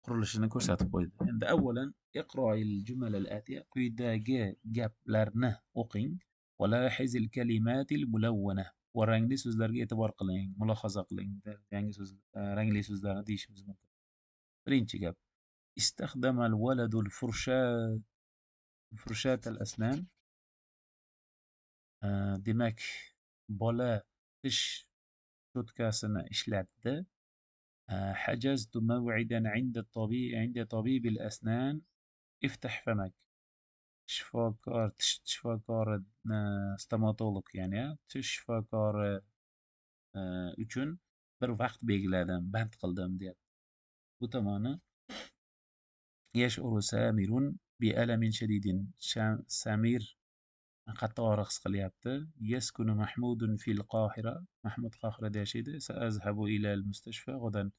Qurilishini ko'rsatib qo'ydi. Endi avvalan iqro'il jumal al-atiya, quyidagi gaplarni o'qing. Va lahizil kalimatil mulawwana, va rangli so'zlarga e'tibor qiling, mulohaza qiling. Yangi so'z, rangli so'zlarni deyishimiz mumkin. Birinchi gap. Istakhdama al-waladu al-furshat al-asnan. Demak, bola tish cho'tkasini ishlatdi. حجزت موعدا عند طبيب الأسنان افتح فمك. Shifokor stomatolog ya'ni tish shifokori uchun bir vaqt belgiladim, band qildim deyapti. Bu tomoni يشعر سامر بألم شديد. Samir qattiq og'riq his qilyapti. يسكن محمود في القاهرة. Mahmud Qohirada yashaydi. سأذهب إلى المستشفى غدا.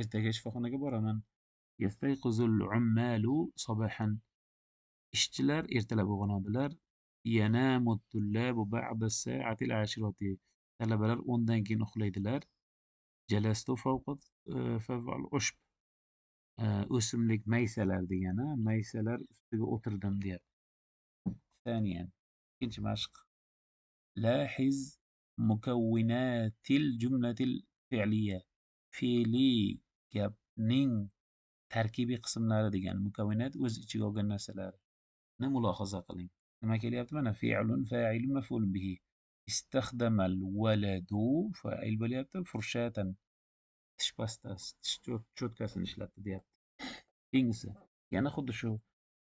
Ertaga shifoxonaga boraman. يستيقظ العمال صباحا. Ishchilar ertalab uyg'onadilar. ينام الطلاب بعد الساعة العاشرة. Talabalar 10 dan keyin uxlaydilar. جلست فوق العشب. O'simlik maysalar degani, maysalar ustiga o'tirdim deyapti. ثانيا ikkinchi mashq. لاحظ مكونات الجملة الفعلية. Fe'liy gapning tarkibiy qismlari degani. Mukavvinat o'z ichiga olgan narsalarni mulohaza qiling. Nima kelyapti? Mana fi'lun, fa'ilun, maf'ulun bihi. Istaxdamal waladu fa'il bo'lyapti. Furshatan tish pastasi, tish cho'tkasini ishlatdi deyapti. Keyingisi yana xuddi shu.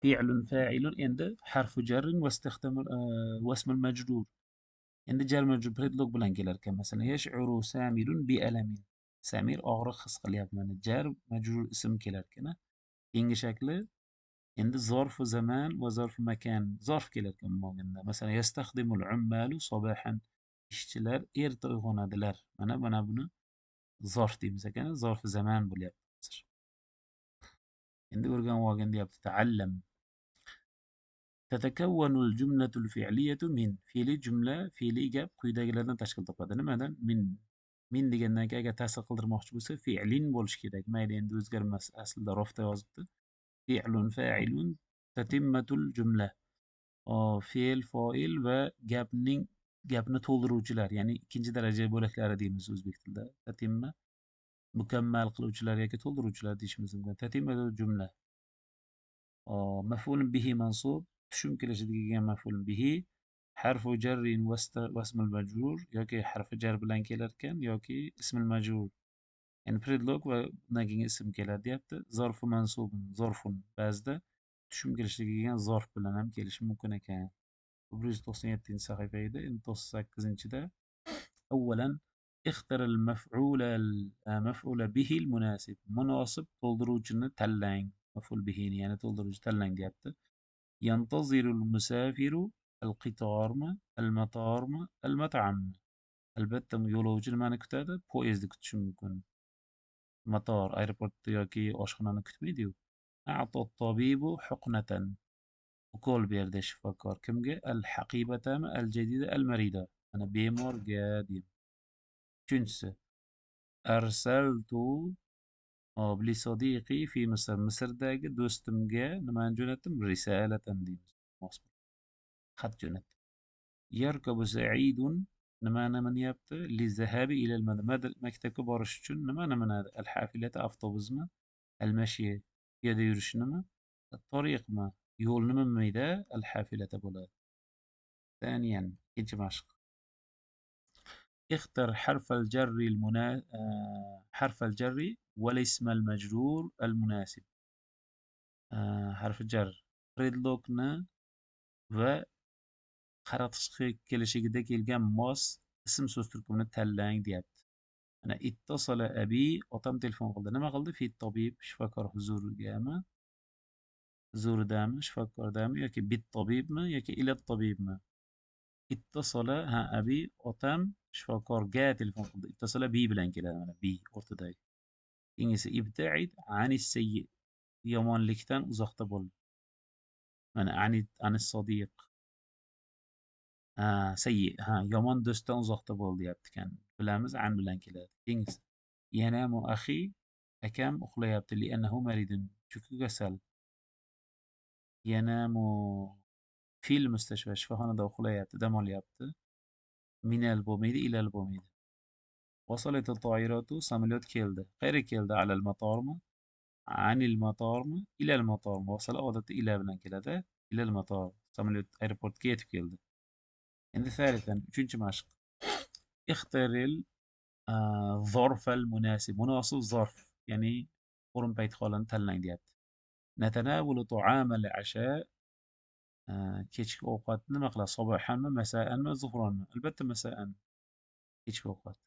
Fi'lun, fa'ilun endi harfu jarrin va istiqdamul vasmul majrur. Endi jar majrur predlog bilan kelar ekan. Masalan, yash'uru samirun bi alamin. Samir og'riq his qilyapti. Mana jar majrur ism kelar ekan. Keyingi shakli endi zorfu zaman va zorfu makan. Zorf kelar ekan bo'lganda. Masalan, yastaxdimul ummalu sabahan. Ishchilar erta uyg'onadilar. Mana buni zorf deymiz ekan. Zorfu zaman bo'lyapti. Endi o'rganib olgin deyapti. Ta'allam. تتكون الجملة الفعلية من fe'liy jumla, fe'liy gap quyidagilardan tashkil topadi. Nimadan? Min degandan keyin agar ta'sir qildirmoqchi bo'lsa, fe'lin bo'lishi kerak. Mayli, endi o'zgarmas. Aslida rofda yozibdi. Fi'lun, fa'ilun, tatimmatul jumla. Fe'l, foil va gapni to'ldiruvchilar, ya'ni ikkinchi daraja bo'laklari deymiz o'zbek tilida. Tatimma mukammal qiluvchilar yoki to'ldiruvchilar deyishimiz mumkin. Tatimmatul jumla. مفعول به منصوب. tushuntirishga kelgan maf'ul bihi. Harfu jarrin wasmul majrur yoki harfi jar bilan kelar ekan yoki ismul majrur. Ya'ni predlog va undan keyin ism keladi deyapti. Zorfu mansubun, zorfun ba'zida tushuntirishga kelgan zorf bilan ham kelishi mumkin ekan. 197-sahifa edi. Endi 98-da. Avvalan اختر المفعول به المناسب. Munosib to'ldiruvchini tanlang. Maf'ul bihini ya'ni to'ldiruvchi tanlang deyapti. ينتظر المسافر القطارmi, المطارmi, المطعمmi. Albatta yo'lovchi nimani kutadi? Poyezdni kutishi mumkin. Motor, aeroportda yoki oshxonani kutmaydi-yu. أعطى الطبيب حقنة. Ukol berdi shifokor. Kimga? Al-haqibatami, al-jadida, al-marida. Mana bemorga deydi. Uchinchisi. Arsaltu li sodiqi fi Misr. Misrdagi do'stimga nimani jo'natdim? Risalatan deymiz. Xat jo'natdim. Yarkabu Saidun nimani minyapti? Li zahabi ila maktabga borish uchun nimani minadi? Al-hafilata avtobusmi? Al-mashi piyoda yurishnimi? At-tariqmi? Yo'lni minmaydi, al-hafilata bo'ladi. ثانيا ikkinchi mashq. اختر حرف الجر والاسم المجرور المناسب. حرف jar predlogni va qaratishga kelishigida kelgan mos ism so'z turkumini tanlang deyapti. Mana ittasala abi, otam telefon qildi. Nima qildi? Fi tabib, shifokor huzuridami? Huzuridami, shifokordami yoki bit tabibmi yoki ila tabibmi? Ittasala abi, otam shifokorga telefon qildi. Ittasala bi bilan keladi, mana bi o'rtadagi. Keyingisi ibtaid anis sayyi. Yomonlikdan uzoqda bo'l. Mana anis sodiq. Sayyi. Yomon do'stdan uzoqda bo'l deyapti ekan. Bilamiz, an bilan keladi. Keyingisi yanamu akhi. Akam uxlayapti. Li'annahu maridun. Chunki kasal. Yanamu fil mustashfa. Shifoxonada uxlayapti, dam olyapti. Minal bo'lmaydi, ilal bo'lmaydi. وصلت الطائرة. samolyot keldi. Qayerga keldi? Alal matormi? Anil matormi? Ilal matormi? Vasala odatda ila bilan keladi. Ilal mator. Samolyot aeroportga yetib keldi. Endi thalithan, uchinchi mashq. الظرف المناسب. مناسب ظرف يعني قرن بيت خالن تلنگ ديابت. نتناول طعام العشاء كيتشك أوقات نمقلا صباحا ما مساء ما ظهرا البتة مساء كيتشك أوقات.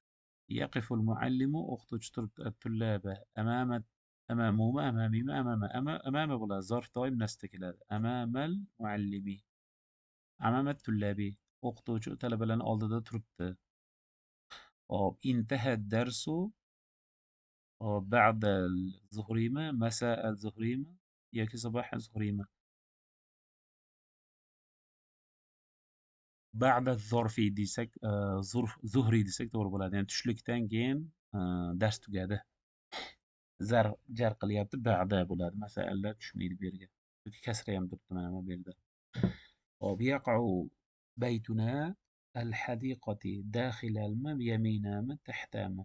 يقف المعلم أخت الطلاب أمامهما أمامهما أمام بلا ظرف تايم نستكلا أمام المعلم أمام الطلاب أخت طلب لن aldıda turuptu. انتهى الدرس بعد الظهريمة مساء الظهريمة ياكي صباح الظهريمة بعد الظرف دي ظرف ظهري دي سكتور بلاد يعني تشلكتان جين درس تقاده زر جار قليات بعد بلاد مساء لا تشميل بيرجع كسر يمدر تماما بيرجع وبيقع بيتنا الحديقة داخل الماء يمينا من تحتما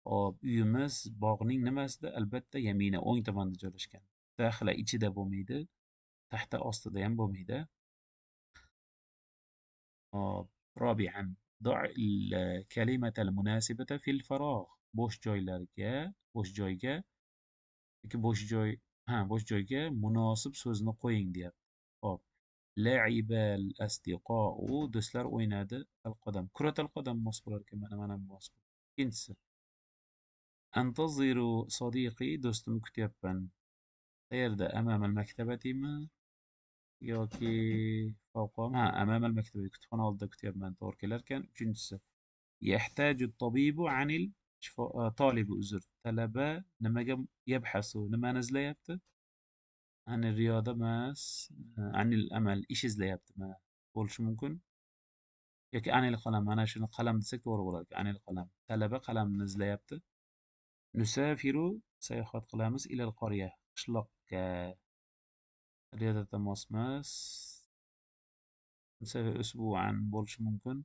uyimiz bog'ning nimasida? Albatta yamina o'ng tomonda joylashgan. Daxila ichida bo'lmaydi, taxta ostida ham bo'lmaydi. رابعا ضع الكلمة المناسبة في الفراغ. bo'sh joylarga, bo'sh joyga yoki bo'sh joyga munosib so'zni qo'ying deyapti. Hop. لعب الأصدقاء do'stlar o'ynadi al-qadam. Kurat al-qadam mos bo'lar ekan, mana mos. Ikkinchisi أنتظر صديقي do'stimni kutyapman. qayerda? أمام المكتبة yoki fawqa أمام المكتبة kutubxona oldida kutyapman. To'g'ri kelarkan. Uchinchisi يحتاج الطبيب عن طالب uzr. Talaba nimaga yabhasu? Nimani izlayapti? عن الرياضة emas, عن الأمل ish izlayapti. Bo'lishi mumkin. yoki عن القلم. Mana shuni qalam desak to'g'ri bo'ladi. عن القلم. Talaba qalamni izlayapti. Nusafiru sayohat qilamiz ilal qorya qishloqqa. Riyodada mosmas. Nusafir usbu'an bo'lishi mumkin.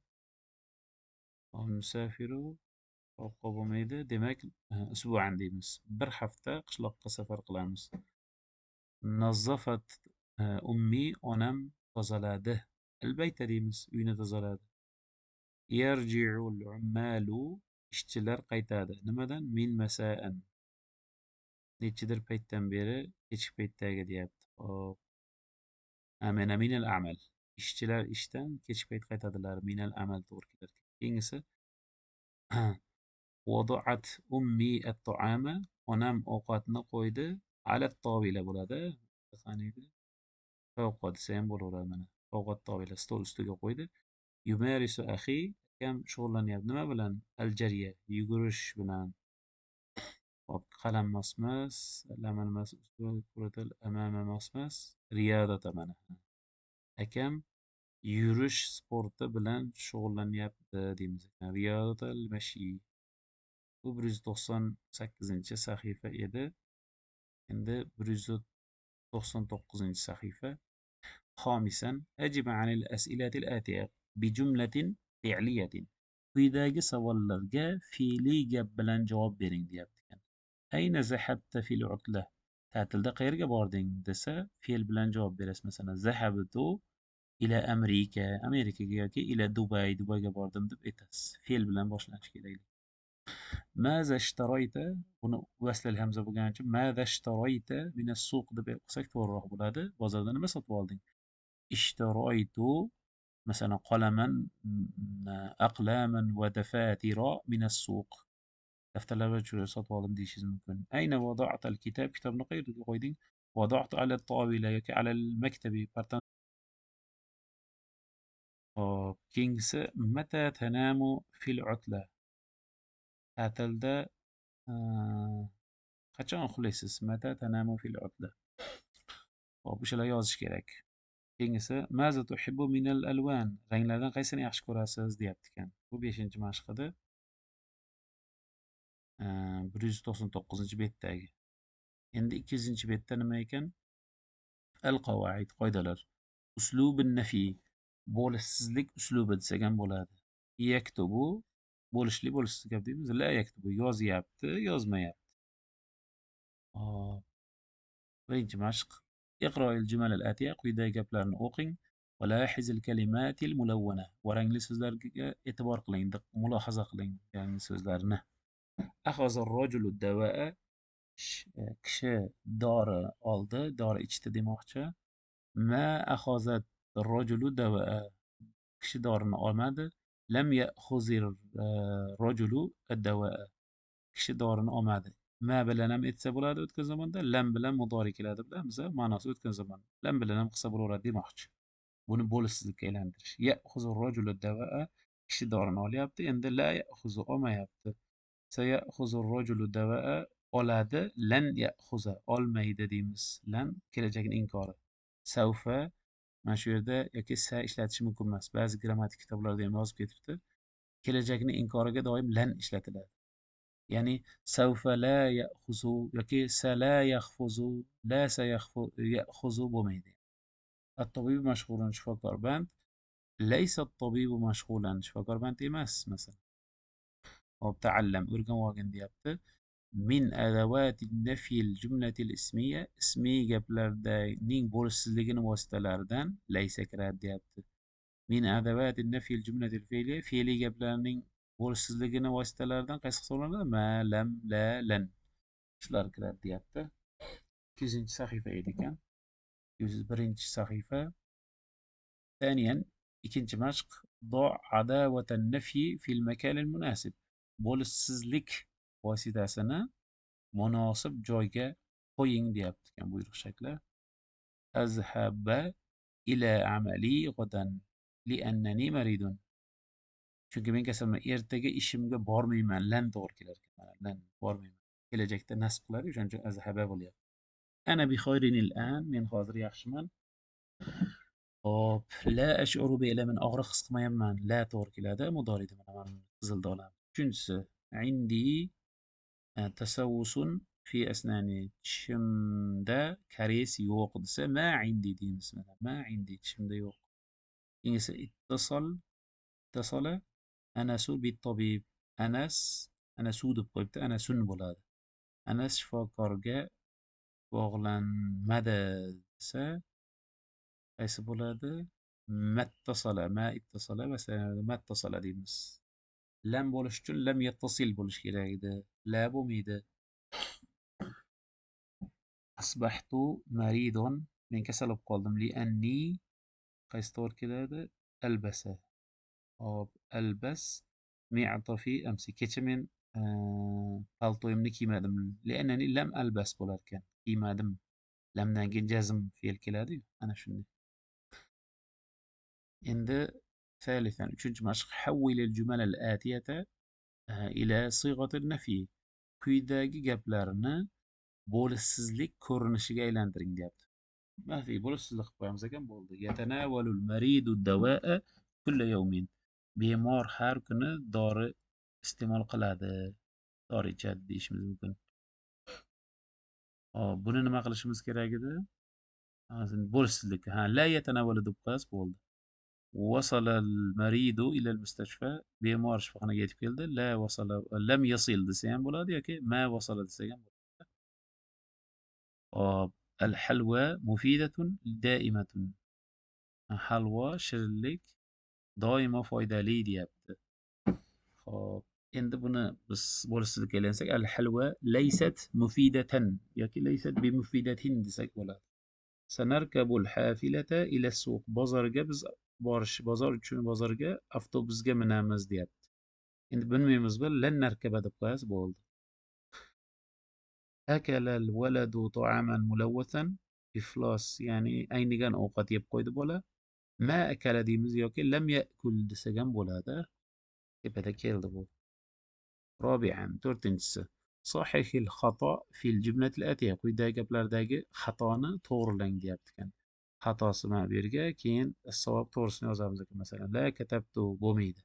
Nusafiru fawqa bo'lmaydi. Demak, usbu'an deymiz. Bir hafta qishloqqa safar qilamiz. Nazzafat ummi onam tozaladi. Albayta deymiz, uyni tozaladi. Yarji'ul ummalu ishchilar qaytadi. Nimadan? Min masa'an. Nechidir paytdan beri kechki paytdagi deyapti. Hop. Mana minal amal. Ishchilar ishdan kechki payt qaytadilar. Minal amal to'g'ri kelar. Keyingisi وضعت أمي الطعام. Onam ovqatni qo'ydi. Ala tovila bo'ladi. Qaniydi? Fawqa desa ham bo'laveradi mana. Fawqa tovila stol ustiga qo'ydi. Yumarisu axi akam shug'ullanyapti. Nima bilan? Aljariya yugurish bilan. Hop, qalam mosmas, lamal mas, kuratal amama mosmas, riyodata mana. Akam yurish sporti bilan shug'ullanyapti deymiz ekan. Riyodatal mashi. Bu 198-sahifa edi. Endi 199-sahifa. خامسا أجب عن الأسئلة الآتية بجملة فعلية. Quyidagi savollarga fe'liy gap bilan javob bering deyapti. Ayna zahabta fil utla? Ta'tilda qayerga bording desa, fe'l bilan javob berasiz. Masalan, zahabtu ila Amerika, Amerikaga yoki ila Dubay, Dubayga bordim deb aytasiz. Fe'l bilan boshlanishi kerak. Maza ishtaroyta, buni vaslal hamza bo'lgani uchun maza ishtaroyta min as-suq deb o'qisak to'g'riroq bo'ladi. Bozorda nima sotib olding? Ishtaroytu مثلا قلما أقلاما ودفاتر من السوق. daftarlar sotib oldim deyishingiz mumkin. Ayna وضعت الكتاب? kitobni qayerga qo'yding? وضعت على الطاولة yoki على المكتب. hop, keyingisi متى تنام في العطلة? ta'tilda qachon uxlaysiz? متى تنام في العطلة? hop, o'shalar yozish kerak. Keyingisi maza tuhibbu minal alwan? Ranglardan qaysini yaxshi ko'rasiz deyapti ekan. Bu 5-mashq edi. 199-betdagi. Endi 200-betda nima ekan? Al-qawaid, qoidalar. Uslubun nafi, bo'lishsizlik uslubi desak ham bo'ladi. Yaktubu, bo'lishli bo'lishsiz gap deymiz. La yaktubu, yozyapti, yozmayapti. Birinchi mashq. Iqroil jumal al-atiya, quyidagi gaplarni o'qing. ولاحظ الكلمات الملونة ورangli so'zlarga e'tibor qiling, mulohaza qiling yangi so'zlarni. أخذ الرجل الدواء kishi dori oldi, dori ichdi demoqchi. ما أخذت الرجل الدواء kishi dorini olmadi. لم يأخذ الرجل الدواء kishi dorini olmadi. Ma bilan ham aytsa bo'ladi o'tgan zamonda, lam bilan mudori keladi. Bilamiz, ma'nosi o'tgan zamon. Lam bilan ham qilsa bo'laveradi demoqchi. Buni bo'lishsizlikka aylantirish. Ya'khudhu ar-rajulu ad-dawa'a kishi dorini olyapti, endi la ya'khudhu olmayapti. Saya'khudhu ar-rajulu ad-dawa'a oladi, lan ya'khudha olmaydi deymiz. Lan kelajakning inkori. Savfa mana shu yerda yoki sa ishlatish mumkin emas. Ba'zi grammatik kitoblarda ham yozib ketibdi. Kelajakning inkoriga doim lan ishlatiladi. ya'ni savfa la ya'khuzu yoki sa la yakhfuzu, la sa ya'khuzu bo'lmaydi. At-tabib mashg'ulun shifokor band, laysa at-tabibu mashg'ulan shifokor band emas masalan. Hop, ta'allam o'rganib olgin deyapti. Min adawati nafi al-jumlati al-ismiyya ismiy gaplarning bo'lishsizligini vositalaridan laysa kiradi deyapti. Min adawati nafi al-jumlati al-fi'liyya fe'liy gaplarning bo'lishsizligini vositalaridan qaysi hisoblanadi? Ma, lam, la, lan. Shular kiradi deyapti. 200-sahifa ekan. 201-sahifa. ثانيا ikkinchi mashq ضع عداوة النفي في المكان المناسب. Bo'lishsizlik vositasini munosib joyga qo'ying deyapti ekan buyruq shakli. Azhaba ila amali g'adan li'annani maridun. Chunki men kasalman, ertaga ishimga bormayman. Lan to'g'ri kelar ekan. Lan bormayman. Kelajakda nasb qiladi, o'shaning uchun azhaba bo'lyapti. Ana bi khayrin al-an, men hozir yaxshiman. Hop, la ash'uru bi alamin, og'riq his qilmayapman. La to'g'ri keladi, mudoriyda mana qizilda olamiz. Uchinchisi, indi tasawwusun fi asnani, tishimda karies yo'q desa, ma indi deymiz. Mana ma indi, tishimda yo'q. Keyingi ittasala anasu bit tabib. Anasu deb qo'yibdi, anasun bo'ladi. Anas shifokorga bog'lanmadi desa qaysi bo'ladi? Mattasala, ma ittasala masalan mattasala deymiz. Lam bo'lish uchun lam yattasil bo'lish kerak edi. La bo'lmaydi. Asbahtu maridun, men kasal bo'lib qoldim. Li anni qaysi to'g'ri keladi? Albasa. Hop, albas mi'tafi amsi. Kecha men paltoyimni kiymadim. Li annani lam albas bo'lar ekan. Kiymadim. Lamdan keyin jazm fe'l keladi-yu. Ana shunday. endi ثالثا uchinchi mashq حول الجمل الآتية إلى صيغة النفي. Quyidagi gaplarni bo'lishsizlik ko'rinishiga aylantiring deyapti. Mafi bo'lishsizlik qilib qo'yamiz ekan bo'ldi. Yatanawalul maridu dawa'a kulla yawmin. Bemor har kuni dori iste'mol qiladi. Dori ichadi deyishimiz mumkin. Hop, buni nima qilishimiz kerak edi? Bo'lishsizlik. La yatanavalu deb qo'yasiz bo'ldi. وصل المريض إلى المستشفى. bemor shifoxonaga yetib keldi. La wasala lam yasil desa ham bo'ladi yoki ma wasala desa ham bo'ladi. Hop, al-halwa mufidatun daimatun. Halvo shirinlik doimo foydali deyapti. Hop, endi buni biz bo'lishsizlikka aylansak, al-halwa laysat mufidatan yoki laysat bi mufidatin desak bo'ladi. Sanarkabul hafilata ila suq. Bozorga biz bozor uchun bozorga avtobusga minamiz deyapti. Endi bilmaymiz, lan narkaba deb qo'yasiz bo'ldi. Akalal waladu ta'aman mulawwathan. Iflos, ya'ni aynigan ovqat yeb qo'ydi bola. Ma akala deymiz yoki lam yakul desak ham bo'ladi. Tepada keldi bu. Robi'an, to'rtinchisi. Sahihil xato fil jumlatil atiya. Quyidagi gaplardagi xatoni to'g'rilang deyapti ekan. Xatosi mana bu yerga, keyin savob to'g'risini yozamiz ekan. Masalan, la katabtu bo'lmaydi.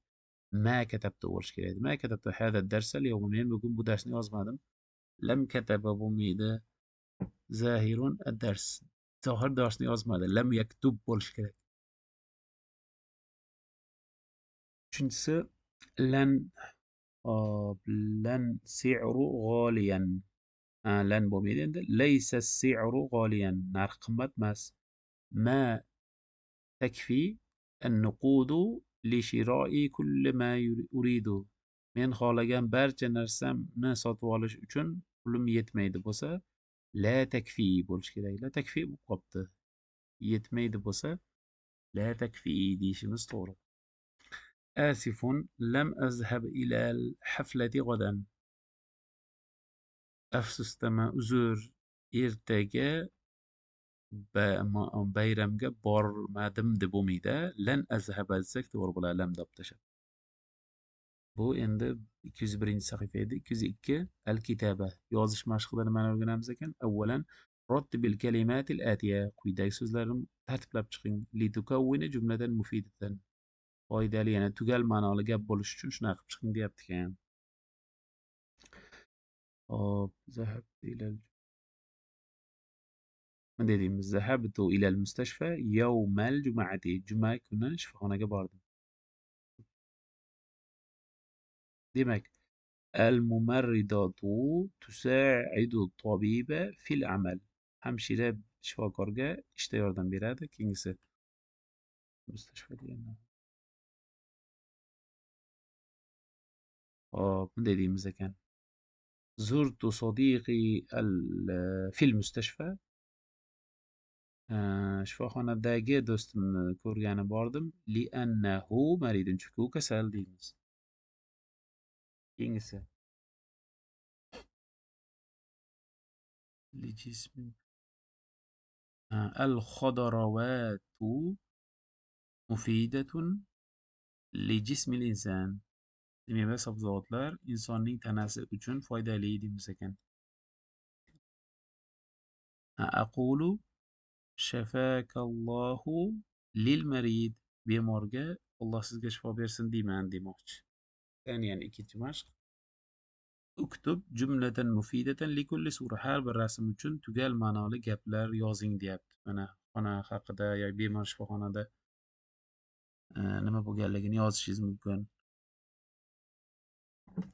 Ma katabtu bo'lish kerak edi. Ma katabtu hada darsa al-yawm. Men bugun bu darsni yozmadim. Lam kataba bo'lmaydi. Zahirun ad-dars. Zohir darsni yozmadi. Lam yaktub bo'lish kerak. Uchinchisi, lan si'ru g'oliyan. Lan bo'lmaydi endi. Laysa si'ru g'oliyan. Narx qimmat emas. Ma تكفي النقود لشراء كل ما أريده. Men xohlagan barcha narsamni sotib olish uchun pulim yetmaydi bo'lsa, la takfi bo'lishi kerak. La takfi bo'lib qolibdi. Yetmaydi bo'lsa, la takfi deyishimiz to'g'ri. آسف لم أذهب إلى الحفلة غدا. Afsusdaman, uzr, ertaga bayramga bormadim deb bo'lmaydi. Lan azhaba desak to'g'ri bo'ladi, lam deb tashlab. Bu endi 201 sahifa edi. 202 al-kitaba. Yozish mashqida nimani o'rganamiz ekan? Avvalan rattibil kalimatil atiya. Quyidagi so'zlarni tartiblab chiqing. Litukawwina jumlatan mufidatan. Foydali, yana tugal ma'noli gap bo'lish uchun shunaqa qilib chiqing deyapti ekan. Hop, zahabtu ilal nima dedimiz? Zahabtu ilal mustashfa yawmal jum'ati. Juma kuni shifoxonaga bordim. Demak, al-mumarridatu tusa'idu at-tabiba fil amal. Hamshira shifokorga ishda yordam beradi. Keyingisi mustashfa deganda. Hop, bunday deymiz ekan. Zurtu sodiqi fil mustashfa. Shifoxonadagi do'stimni ko'rgani bordim. Li'annahu maridun, chunki u kasal deymiz. Keyingisi. Lijismi. Al-khodarawatu mufidatun lijismil inson. Meva sabzavotlar insonning tanasi uchun foydali deymiz ekan. Aqulu shafakallohu lil marid. Bemorga Alloh sizga shifo bersin deyman demoqchi. Yani ikkinchi mashq. Uktub jumlatan mufidatan likulli sura. Har bir rasm uchun tugal ma'noli gaplar yozing deyapti. Mana xona haqida yoki bemor shifoxonada nima bo'lganligini yozishingiz mumkin.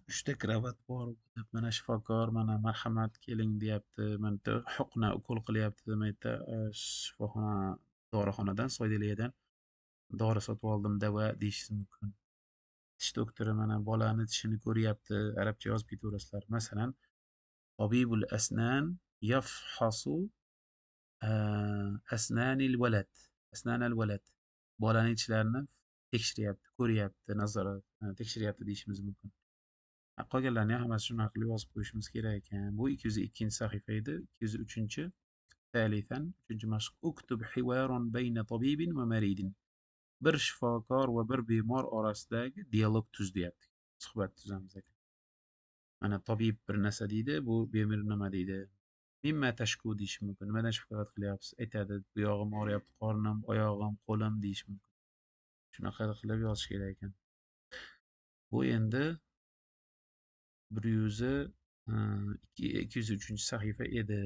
3 ta kravat bor. Mana shifokor, mana marhamat keling deyapti. Mana huqna ukol qilyapti. Demakda shifoxona dorixonadan, Soydaliyadan dori sotib oldim, davo deyishingiz mumkin. Tish doktori mana bolani tishini ko'ryapti. Arabcha yozib ketaverasizlar. Masalan, tabibul asnan yafhasu asnanil walad. Asnanal walad. Bolaning tishlarini tekshiryapti, ko'ryapti, nazorat tekshiryapti deyishimiz mumkin. Qolganlarni ham hammasi shunaqa qilib yozib qo'yishimiz kerak ekan. Bu 202 sahifa edi. 203 Thalithan, 3 mashq. Uktub hiwaron bayna tabibin va maridin. Bir shifokor va bir bemor orasidagi dialog tuz deyapti. Suhbat tuzamiz ekan. Mana tabib bir narsa deydi, bu bemor nima deydi? Mimma tashku deyish mumkin. Nimadan shikoyat qilyapsiz? Aytadi, bu yog'im og'riyapti, qornim, oyog'im, qo'lim deyish mumkin. Shunaqa qilib yozish kerak ekan. Bu endi 203 sahifa edi.